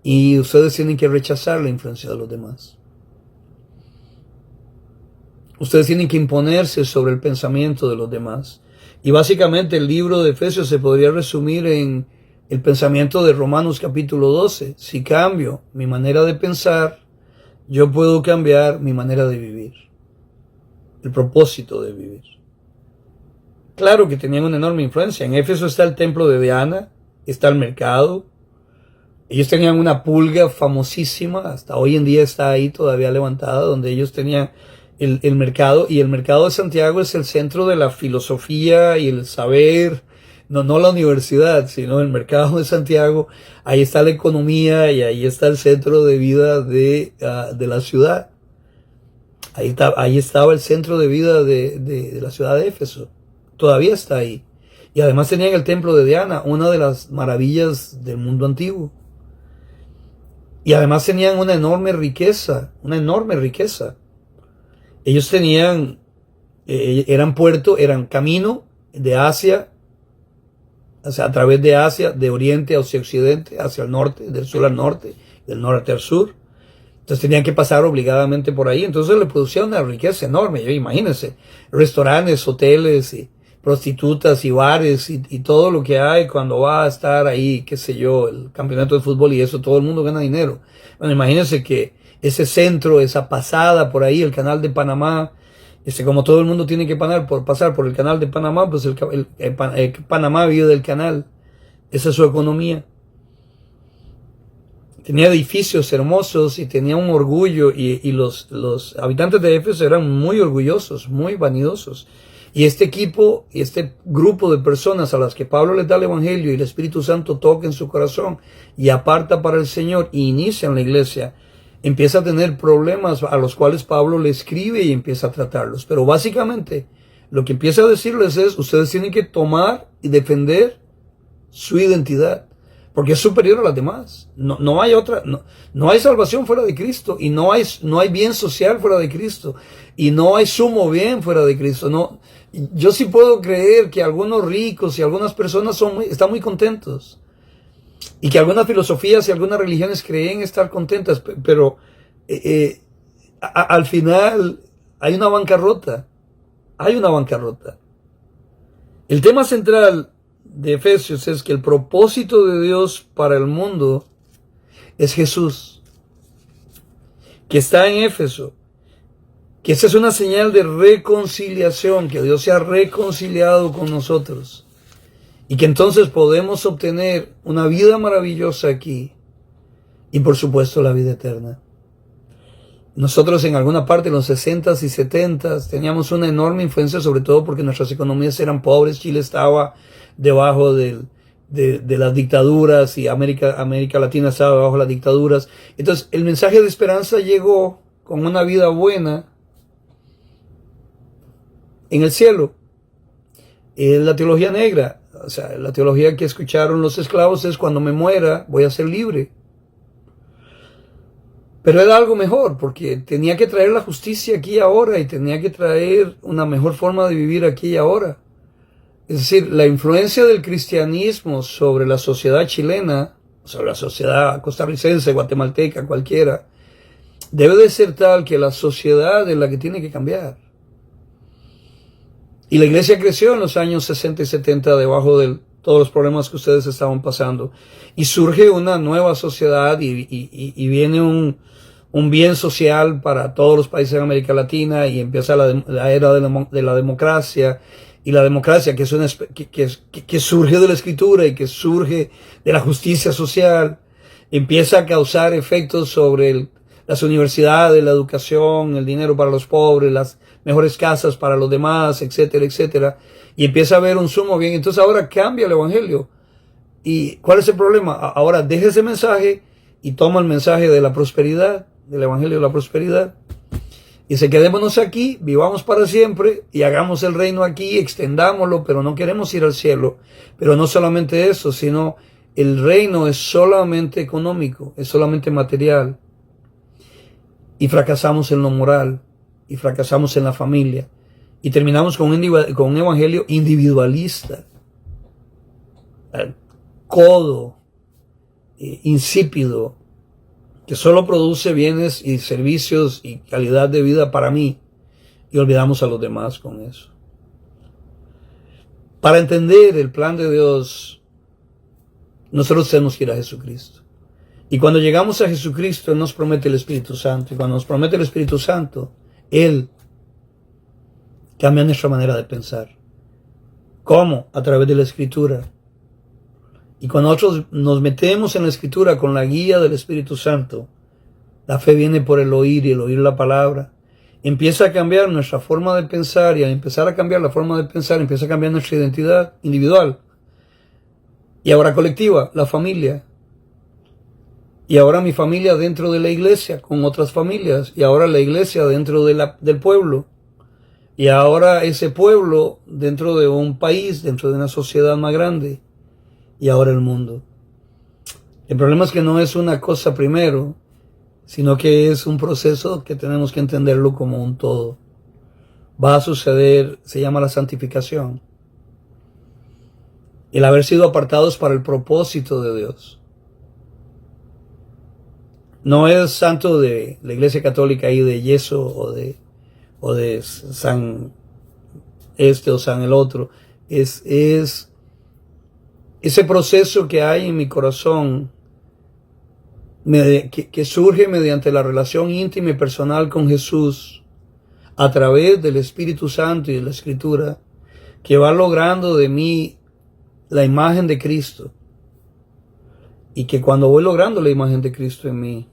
y ustedes tienen que rechazar la influencia de los demás. Ustedes tienen que imponerse sobre el pensamiento de los demás. Y básicamente el libro de Efesios se podría resumir en el pensamiento de Romanos capítulo 12. Si cambio mi manera de pensar, yo puedo cambiar mi manera de vivir, el propósito de vivir. Claro que tenían una enorme influencia. En Éfeso está el templo de Diana, está el mercado. Ellos tenían una pulga famosísima, hasta hoy en día está ahí todavía levantada, donde ellos tenían el mercado. Y el mercado de Santiago es el centro de la filosofía y el saber. No la universidad, sino el mercado de Santiago. Ahí está la economía y ahí está el centro de vida de la ciudad. Ahí estaba el centro de vida de la ciudad de Éfeso. Todavía está ahí. Y además tenían el templo de Diana, una de las maravillas del mundo antiguo. Y además tenían una enorme riqueza. Ellos tenían, eran puerto, eran camino de Asia, o sea, a través de Asia, de oriente hacia occidente, hacia el norte, del sur al norte, del norte al sur. Entonces tenían que pasar obligadamente por ahí. Entonces le producía una riqueza enorme. Imagínense, restaurantes, hoteles, y prostitutas y bares y todo lo que hay cuando va a estar ahí, qué sé yo, el campeonato de fútbol y eso, todo el mundo gana dinero. Bueno, imagínense que ese centro, esa pasada por ahí, el canal de Panamá, como todo el mundo tiene que pasar por el canal de Panamá, pues Panamá vive del canal. Esa es su economía. Tenía edificios hermosos y tenía un orgullo y los habitantes de Éfeso eran muy orgullosos, muy vanidosos. Y este equipo y este grupo de personas a las que Pablo les da el evangelio y el Espíritu Santo toca en su corazón y aparta para el Señor y inicia en la iglesia, empieza a tener problemas a los cuales Pablo le escribe y empieza a tratarlos. Pero básicamente lo que empieza a decirles es: ustedes tienen que tomar y defender su identidad, porque es superior a las demás. No hay otra, no hay salvación fuera de Cristo, y no hay bien social fuera de Cristo, y no hay sumo bien fuera de Cristo. No, yo sí puedo creer que algunos ricos y algunas personas están muy contentos, y que algunas filosofías y algunas religiones creen estar contentas, pero al final hay una bancarrota. El tema central de Efesios es que el propósito de Dios para el mundo es Jesús, que está en Éfeso, que esa es una señal de reconciliación, que Dios se ha reconciliado con nosotros y que entonces podemos obtener una vida maravillosa aquí y por supuesto la vida eterna. Nosotros en alguna parte en los 60s y 70s teníamos una enorme influencia, sobre todo porque nuestras economías eran pobres. Chile estaba debajo de las dictaduras y América Latina estaba debajo de las dictaduras. Entonces el mensaje de esperanza llegó con una vida buena en el cielo. La teología negra, o sea, la teología que escucharon los esclavos es: cuando me muera voy a ser libre. Pero era algo mejor, porque tenía que traer la justicia aquí y ahora, y tenía que traer una mejor forma de vivir aquí y ahora. Es decir, la influencia del cristianismo sobre la sociedad chilena, sobre la sociedad costarricense, guatemalteca, cualquiera, debe de ser tal que la sociedad es la que tiene que cambiar. Y la iglesia creció en los años 60 y 70 debajo de todos los problemas que ustedes estaban pasando. Y surge una nueva sociedad y viene un bien social para todos los países de América Latina, y empieza la era de la democracia. Y la democracia que surge de la escritura y que surge de la justicia social, empieza a causar efectos sobre las universidades, la educación, el dinero para los pobres, las mejores casas para los demás, etcétera, etcétera. Y empieza a haber un sumo bien. Entonces ahora cambia el evangelio. ¿Y cuál es el problema? Ahora deja ese mensaje y toma el mensaje de la prosperidad, del evangelio de la prosperidad. Y se quedémonos aquí, vivamos para siempre y hagamos el reino aquí, extendámoslo, pero no queremos ir al cielo. Pero no solamente eso, sino el reino es solamente económico, es solamente material. Y fracasamos en lo moral, y fracasamos en la familia. Y terminamos con un evangelio individualista, codo, insípido, que solo produce bienes y servicios y calidad de vida para mí, y olvidamos a los demás con eso. Para entender el plan de Dios, nosotros tenemos que ir a Jesucristo. Y cuando llegamos a Jesucristo, Él nos promete el Espíritu Santo. Y cuando nos promete el Espíritu Santo, Él cambia nuestra manera de pensar. ¿Cómo? A través de la Escritura. Y cuando nosotros nos metemos en la Escritura con la guía del Espíritu Santo, la fe viene por el oír, y el oír la palabra. Empieza a cambiar nuestra forma de pensar, y al empezar a cambiar la forma de pensar, empieza a cambiar nuestra identidad individual. Y ahora colectiva, la familia. Y ahora mi familia dentro de la iglesia, con otras familias. Y ahora la iglesia dentro del pueblo. Y ahora ese pueblo dentro de un país, dentro de una sociedad más grande. Y ahora el mundo. El problema es que no es una cosa primero, sino que es un proceso que tenemos que entenderlo como un todo. Va a suceder, se llama la santificación. El haber sido apartados para el propósito de Dios. No es santo de la Iglesia Católica ahí de yeso o de San este o San el otro. Es ese proceso que hay en mi corazón que surge mediante la relación íntima y personal con Jesús a través del Espíritu Santo y de la Escritura, que va logrando de mí la imagen de Cristo. Y que cuando voy logrando la imagen de Cristo en mí,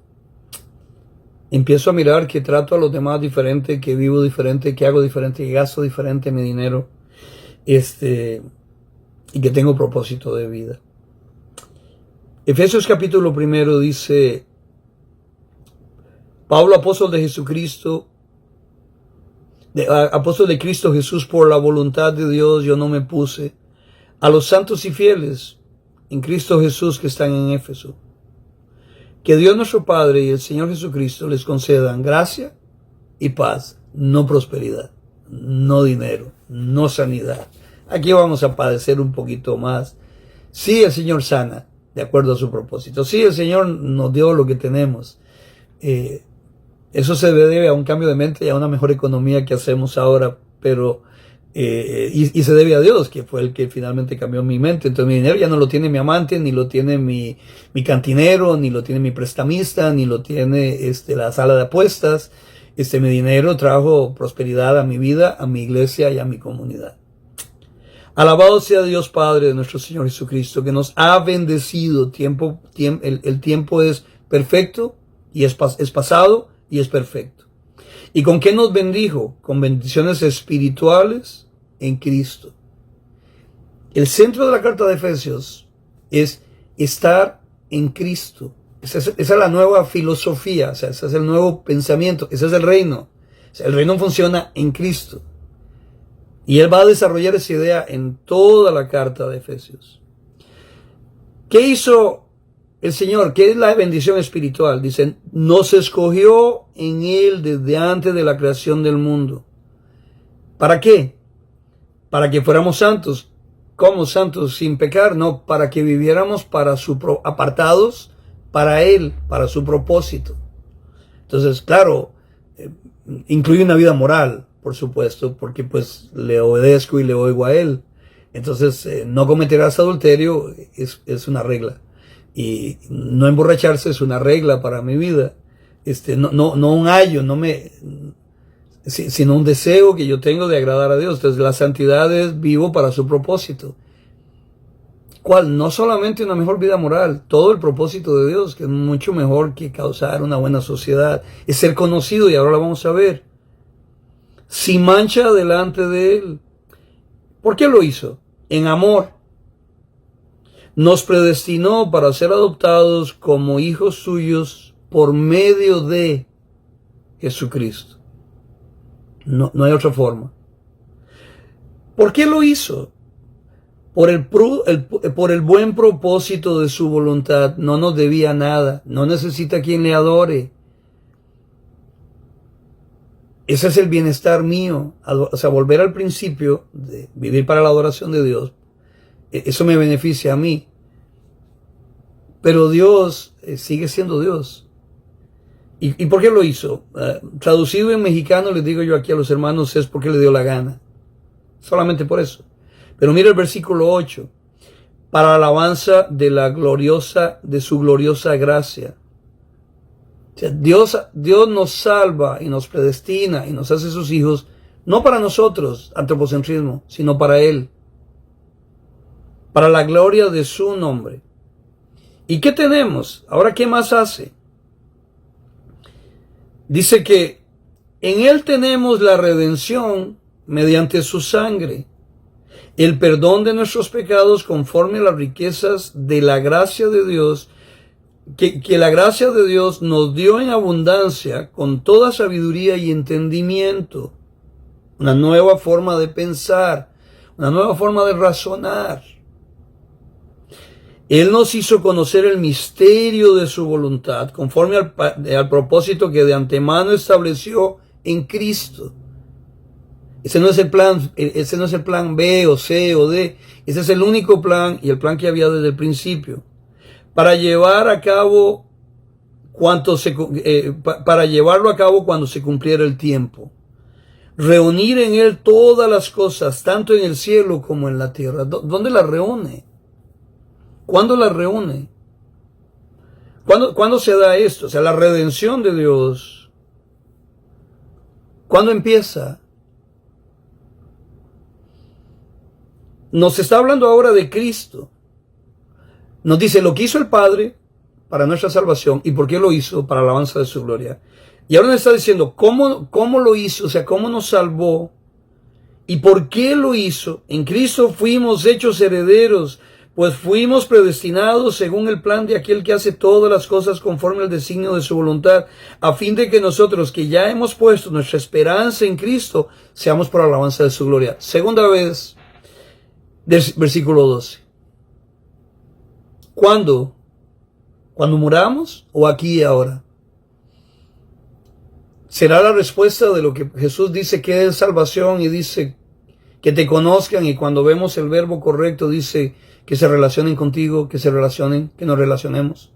empiezo a mirar que trato a los demás diferente, que vivo diferente, que hago diferente, que gasto diferente mi dinero, y que tengo propósito de vida. Efesios capítulo 1 dice: Pablo, apóstol de Jesucristo, apóstol de Cristo Jesús, por la voluntad de Dios, yo no me puse, a los santos y fieles en Cristo Jesús que están en Éfeso. Que Dios nuestro Padre y el Señor Jesucristo les concedan gracia y paz, no prosperidad, no dinero, no sanidad. Aquí vamos a padecer un poquito más. Sí, el Señor sana, de acuerdo a su propósito. Sí, el Señor nos dio lo que tenemos. Eso se debe a un cambio de mente y a una mejor economía que hacemos ahora, pero y se debe a Dios, que fue el que finalmente cambió mi mente. Entonces mi dinero ya no lo tiene mi amante, ni lo tiene mi cantinero, ni lo tiene mi prestamista, ni lo tiene la sala de apuestas. Mi dinero trajo prosperidad a mi vida, a mi iglesia y a mi comunidad. Alabado sea Dios Padre de nuestro Señor Jesucristo, que nos ha bendecido. El tiempo es perfecto, y es pasado, y es perfecto. ¿Y con qué nos bendijo? Con bendiciones espirituales en Cristo. El centro de la carta de Efesios es estar en Cristo. Esa es la nueva filosofía, o sea, ese es el nuevo pensamiento, ese es el reino. O sea, el reino funciona en Cristo. Y Él va a desarrollar esa idea en toda la carta de Efesios. ¿Qué hizo el Señor? ¿Qué es la bendición espiritual? Dicen, nos escogió en Él desde antes de la creación del mundo. ¿Para qué? Para que fuéramos santos. ¿Cómo santos? Sin pecar. No, para que viviéramos apartados para Él, para su propósito. Entonces, claro, incluye una vida moral, por supuesto, porque pues le obedezco y le oigo a Él. Entonces, no cometerás adulterio es una regla. Y no emborracharse es una regla para mi vida. No un ayo, sino un deseo que yo tengo de agradar a Dios. Entonces, la santidad es vivo para su propósito. ¿Cuál? No solamente una mejor vida moral, todo el propósito de Dios, que es mucho mejor que causar una buena sociedad, es ser conocido, y ahora lo vamos a ver, sin mancha delante de Él. ¿Por qué lo hizo? En amor. Nos predestinó para ser adoptados como hijos suyos por medio de Jesucristo. No hay otra forma. ¿Por qué lo hizo? Por el buen propósito de su voluntad. No nos debía nada. No necesita quien le adore. Ese es el bienestar mío. O sea, volver al principio de vivir para la adoración de Dios. Eso me beneficia a mí. Pero Dios sigue siendo Dios. ¿Y por qué lo hizo? Traducido en mexicano, les digo yo aquí a los hermanos, es porque le dio la gana. Solamente por eso. Pero mira el versículo 8. Para la alabanza de su gloriosa gracia. O sea, Dios nos salva y nos predestina y nos hace sus hijos, no para nosotros, antropocentrismo, sino para Él. Para la gloria de su nombre. ¿Y qué tenemos? Ahora, ¿qué más hace? Dice que en Él tenemos la redención mediante su sangre, el perdón de nuestros pecados conforme a las riquezas de la gracia de Dios, que la gracia de Dios nos dio en abundancia con toda sabiduría y entendimiento. Una nueva forma de pensar, una nueva forma de razonar. Él nos hizo conocer el misterio de su voluntad, conforme al propósito que de antemano estableció en Cristo. Ese no es el plan B o C o D. Ese es el único plan, y el plan que había desde el principio. Para llevarlo a cabo cuando se cumpliera el tiempo. Reunir en Él todas las cosas, tanto en el cielo como en la tierra. ¿Dónde las reúne? ¿Cuándo las reúne? ¿Cuándo se da esto? O sea, la redención de Dios. ¿Cuándo empieza? Nos está hablando ahora de Cristo. Nos dice lo que hizo el Padre para nuestra salvación y por qué lo hizo para la alabanza de su gloria. Y ahora nos está diciendo cómo lo hizo, o sea, cómo nos salvó y por qué lo hizo. En Cristo fuimos hechos herederos, pues fuimos predestinados según el plan de aquel que hace todas las cosas conforme al designio de su voluntad, a fin de que nosotros que ya hemos puesto nuestra esperanza en Cristo, seamos por la alabanza de su gloria. Segunda vez, versículo 12. ¿Cuándo? ¿Cuando muramos o aquí y ahora? Será la respuesta de lo que Jesús dice que es salvación, y dice que te conozcan, y cuando vemos el verbo correcto dice que se relacionen contigo, que nos relacionemos.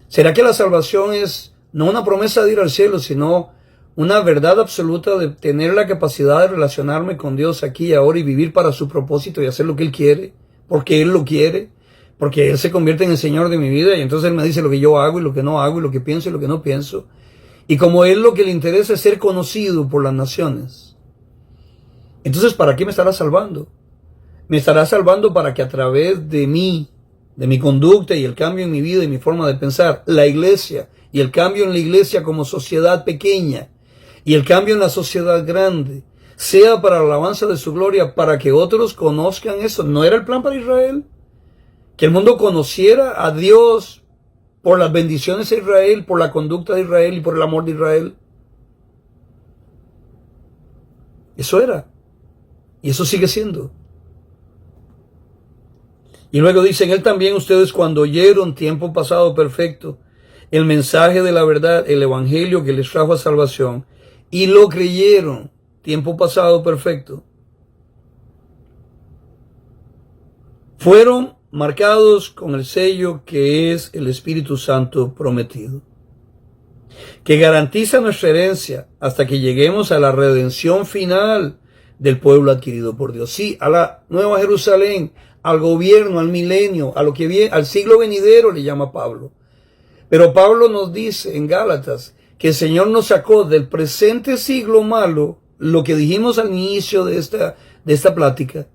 ¿Será que la salvación es no una promesa de ir al cielo, sino una verdad absoluta de tener la capacidad de relacionarme con Dios aquí y ahora y vivir para su propósito y hacer lo que Él quiere, porque Él lo quiere, porque Él se convierte en el Señor de mi vida y entonces Él me dice lo que yo hago y lo que no hago y lo que pienso y lo que no pienso. Y como Él lo que le interesa es ser conocido por las naciones. Entonces, ¿para qué me estará salvando? Me estará salvando para que a través de mí, de mi conducta y el cambio en mi vida y mi forma de pensar, la iglesia y el cambio en la iglesia como sociedad pequeña y el cambio en la sociedad grande, sea para la alabanza de su gloria, para que otros conozcan eso. ¿No era el plan para Israel? Que el mundo conociera a Dios por las bendiciones de Israel, por la conducta de Israel y por el amor de Israel. Eso era. Y eso sigue siendo. Y luego dicen, Él también ustedes cuando oyeron tiempo pasado perfecto, el mensaje de la verdad, el evangelio que les trajo a salvación, y lo creyeron, tiempo pasado perfecto, fueron marcados con el sello que es el Espíritu Santo prometido, que garantiza nuestra herencia hasta que lleguemos a la redención final del pueblo adquirido por Dios. Sí, a la Nueva Jerusalén, al gobierno, al milenio, a lo que viene, al siglo venidero le llama Pablo. Pero Pablo nos dice en Gálatas que el Señor nos sacó del presente siglo malo, lo que dijimos al inicio de esta plática,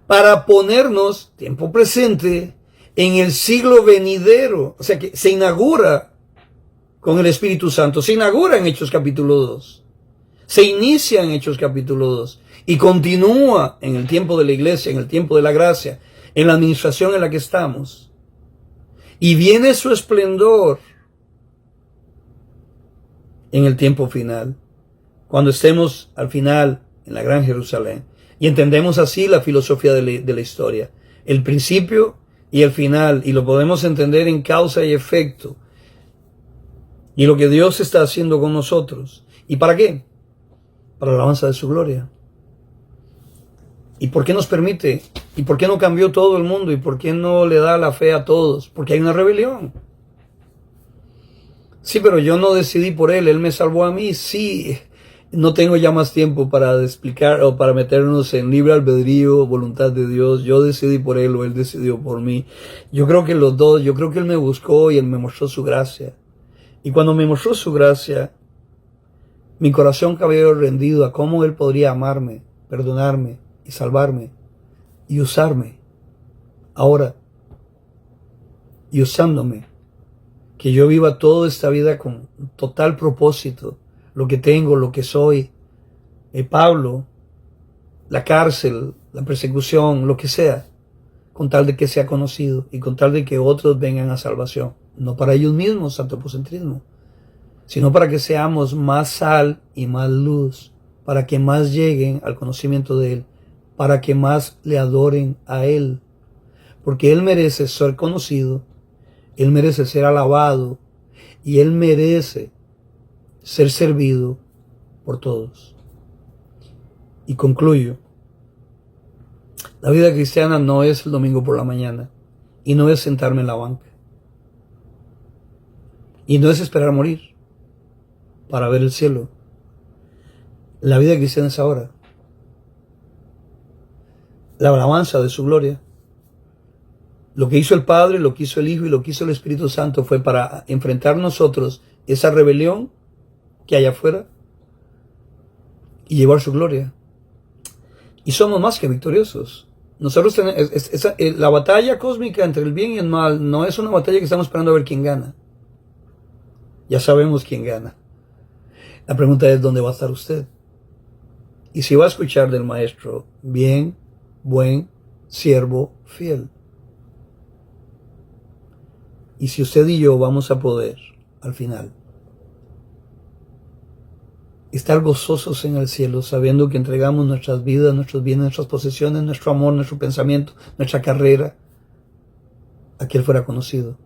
para ponernos, tiempo presente, en el siglo venidero. O sea que se inaugura con el Espíritu Santo, se inaugura en Hechos capítulo 2, se inicia en Hechos capítulo 2 y continúa en el tiempo de la iglesia, en el tiempo de la gracia, en la administración en la que estamos. Y viene su esplendor en el tiempo final, cuando estemos al final en la Gran Jerusalén. Y entendemos así la filosofía de la historia, el principio y el final, y lo podemos entender en causa y efecto, y lo que Dios está haciendo con nosotros. ¿Y para qué? Para la alabanza de su gloria. ¿Y por qué nos permite? ¿Y por qué no cambió todo el mundo? ¿Y por qué no le da la fe a todos? Porque hay una rebelión. Sí, pero yo no decidí por Él me salvó a mí. Sí, no tengo ya más tiempo para explicar o para meternos en libre albedrío, voluntad de Dios. Yo decidí por Él o Él decidió por mí. Yo creo que los dos, yo creo que Él me buscó y Él me mostró su gracia. Y cuando me mostró su gracia, mi corazón cabía rendido a cómo Él podría amarme, perdonarme y salvarme y usarme ahora y usándome, que yo viva toda esta vida con total propósito, lo que tengo, lo que soy, Pablo, la cárcel, la persecución, lo que sea, con tal de que sea conocido y con tal de que otros vengan a salvación, no para ellos mismos, antropocentrismo, sino para que seamos más sal y más luz, para que más lleguen al conocimiento de Él, para que más le adoren a Él, porque Él merece ser conocido, Él merece ser alabado y Él merece ser servido por todos. Y concluyo, la vida cristiana no es el domingo por la mañana y no es sentarme en la banca y no es esperar a morir para ver el cielo. La vida cristiana es ahora. La alabanza de su gloria. Lo que hizo el Padre, lo que hizo el Hijo y lo que hizo el Espíritu Santo fue para enfrentar nosotros esa rebelión que hay afuera y llevar su gloria. Y somos más que victoriosos. Nosotros tenemos la batalla cósmica entre el bien y el mal no es una batalla que estamos esperando a ver quién gana. Ya sabemos quién gana. La pregunta es ¿dónde va a estar usted? Y si va a escuchar del Maestro, bien, buen, siervo, fiel. Y si usted y yo vamos a poder, al final, estar gozosos en el cielo, sabiendo que entregamos nuestras vidas, nuestros bienes, nuestras posesiones, nuestro amor, nuestro pensamiento, nuestra carrera, a que Él fuera conocido.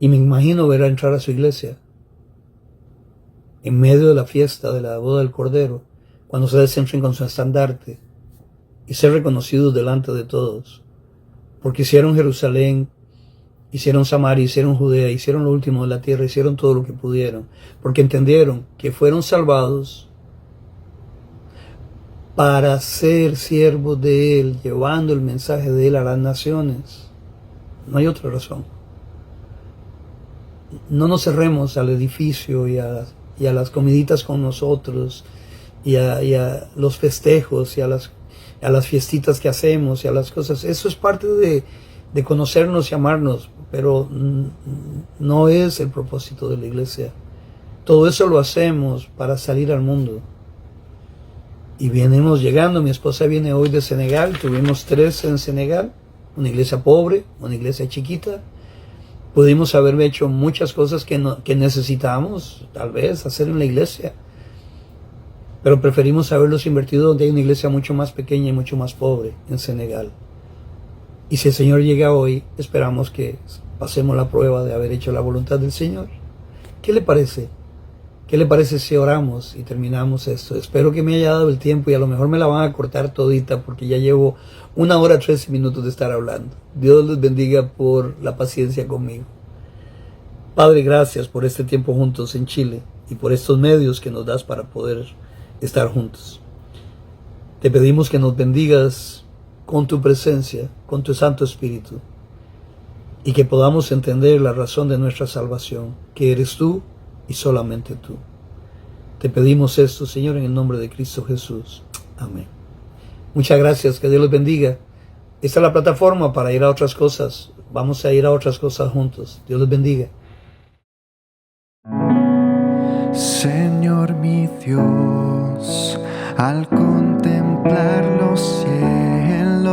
Y me imagino ver a entrar a su iglesia, en medio de la fiesta de la boda del Cordero, cuando ustedes entren con su estandarte, y ser reconocidos delante de todos, porque hicieron Jerusalén Hicieron Samaria, hicieron Judea, hicieron lo último de la tierra, hicieron todo lo que pudieron, porque entendieron que fueron salvados para ser siervos de Él, llevando el mensaje de Él a las naciones. No hay otra razón. No nos cerremos al edificio y a las comiditas con nosotros, y a los festejos, y a las fiestitas que hacemos, y a las cosas. Eso es parte de conocernos y amarnos, pero no es el propósito de la iglesia. Todo eso lo hacemos para salir al mundo. Y venimos llegando, mi esposa viene hoy de Senegal, tuvimos 3 en Senegal, una iglesia pobre, una iglesia chiquita. Pudimos haber hecho muchas cosas que necesitamos, tal vez, hacer en la iglesia. Pero preferimos haberlos invertido donde hay una iglesia mucho más pequeña y mucho más pobre, en Senegal. Y si el Señor llega hoy, esperamos que pasemos la prueba de haber hecho la voluntad del Señor. ¿Qué le parece? ¿Qué le parece si oramos y terminamos esto? Espero que me haya dado el tiempo, y a lo mejor me la van a cortar todita porque ya llevo 1 hora 13 minutos de estar hablando. Dios les bendiga por la paciencia conmigo. Padre, gracias por este tiempo juntos en Chile y por estos medios que nos das para poder estar juntos. Te pedimos que nos bendigas con tu presencia, con tu Santo Espíritu, y que podamos entender la razón de nuestra salvación, que eres tú y solamente tú. Te pedimos esto, Señor, en el nombre de Cristo Jesús. Amén. Muchas gracias, que Dios los bendiga. Esta es la plataforma para ir a otras cosas. Vamos a ir a otras cosas juntos. Dios los bendiga. Señor mi Dios, al contemplar los cielos,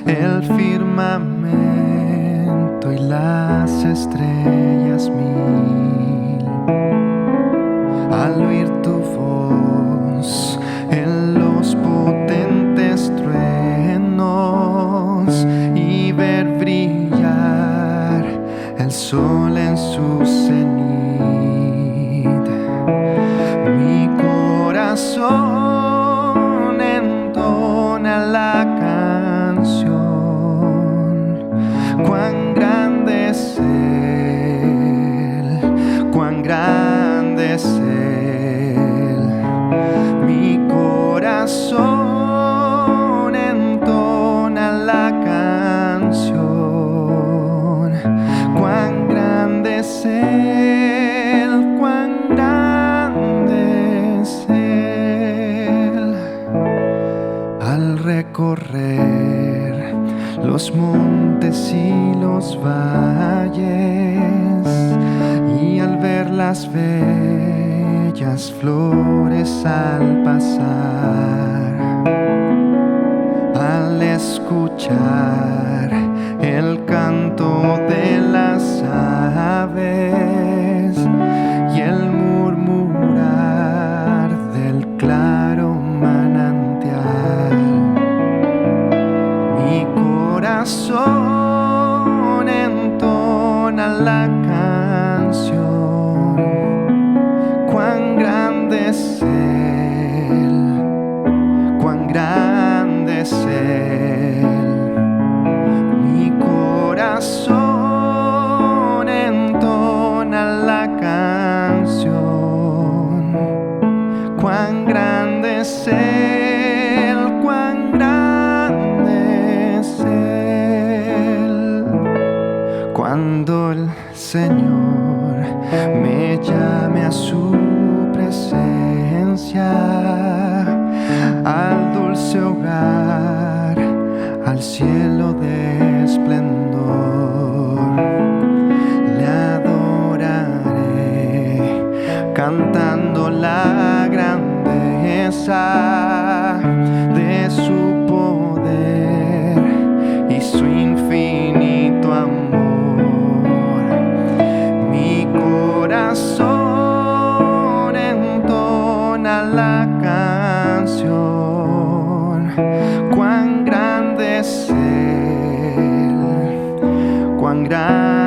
el firmamento y las estrellas mil, al oír tu voz en los potentes truenos y ver brillar el sol en su cenit, mi corazón entona la canción. Cuán grande es Él, cuán grande es Él. Mi corazón entona la canción. Cuán grande es Él, cuán grande es Él. Al recorrer los montes y los valles, y al ver las bellas flores al pasar, al escuchar el canto de las aves y el murmurar del claro manantial, mi corazón entona la canción. Cuán grande es Él, cuán grande es Él. Mi corazón entona la canción. Cuán grande es Él, cuán grande es Él. Cuando el Señor me llame a su presencia, al dulce hogar, al cielo de esplendor, le adoraré cantando la grandeza de su poder y su infinito amor. Mi corazón entona la canción. Cuán grande es Él, cuán grande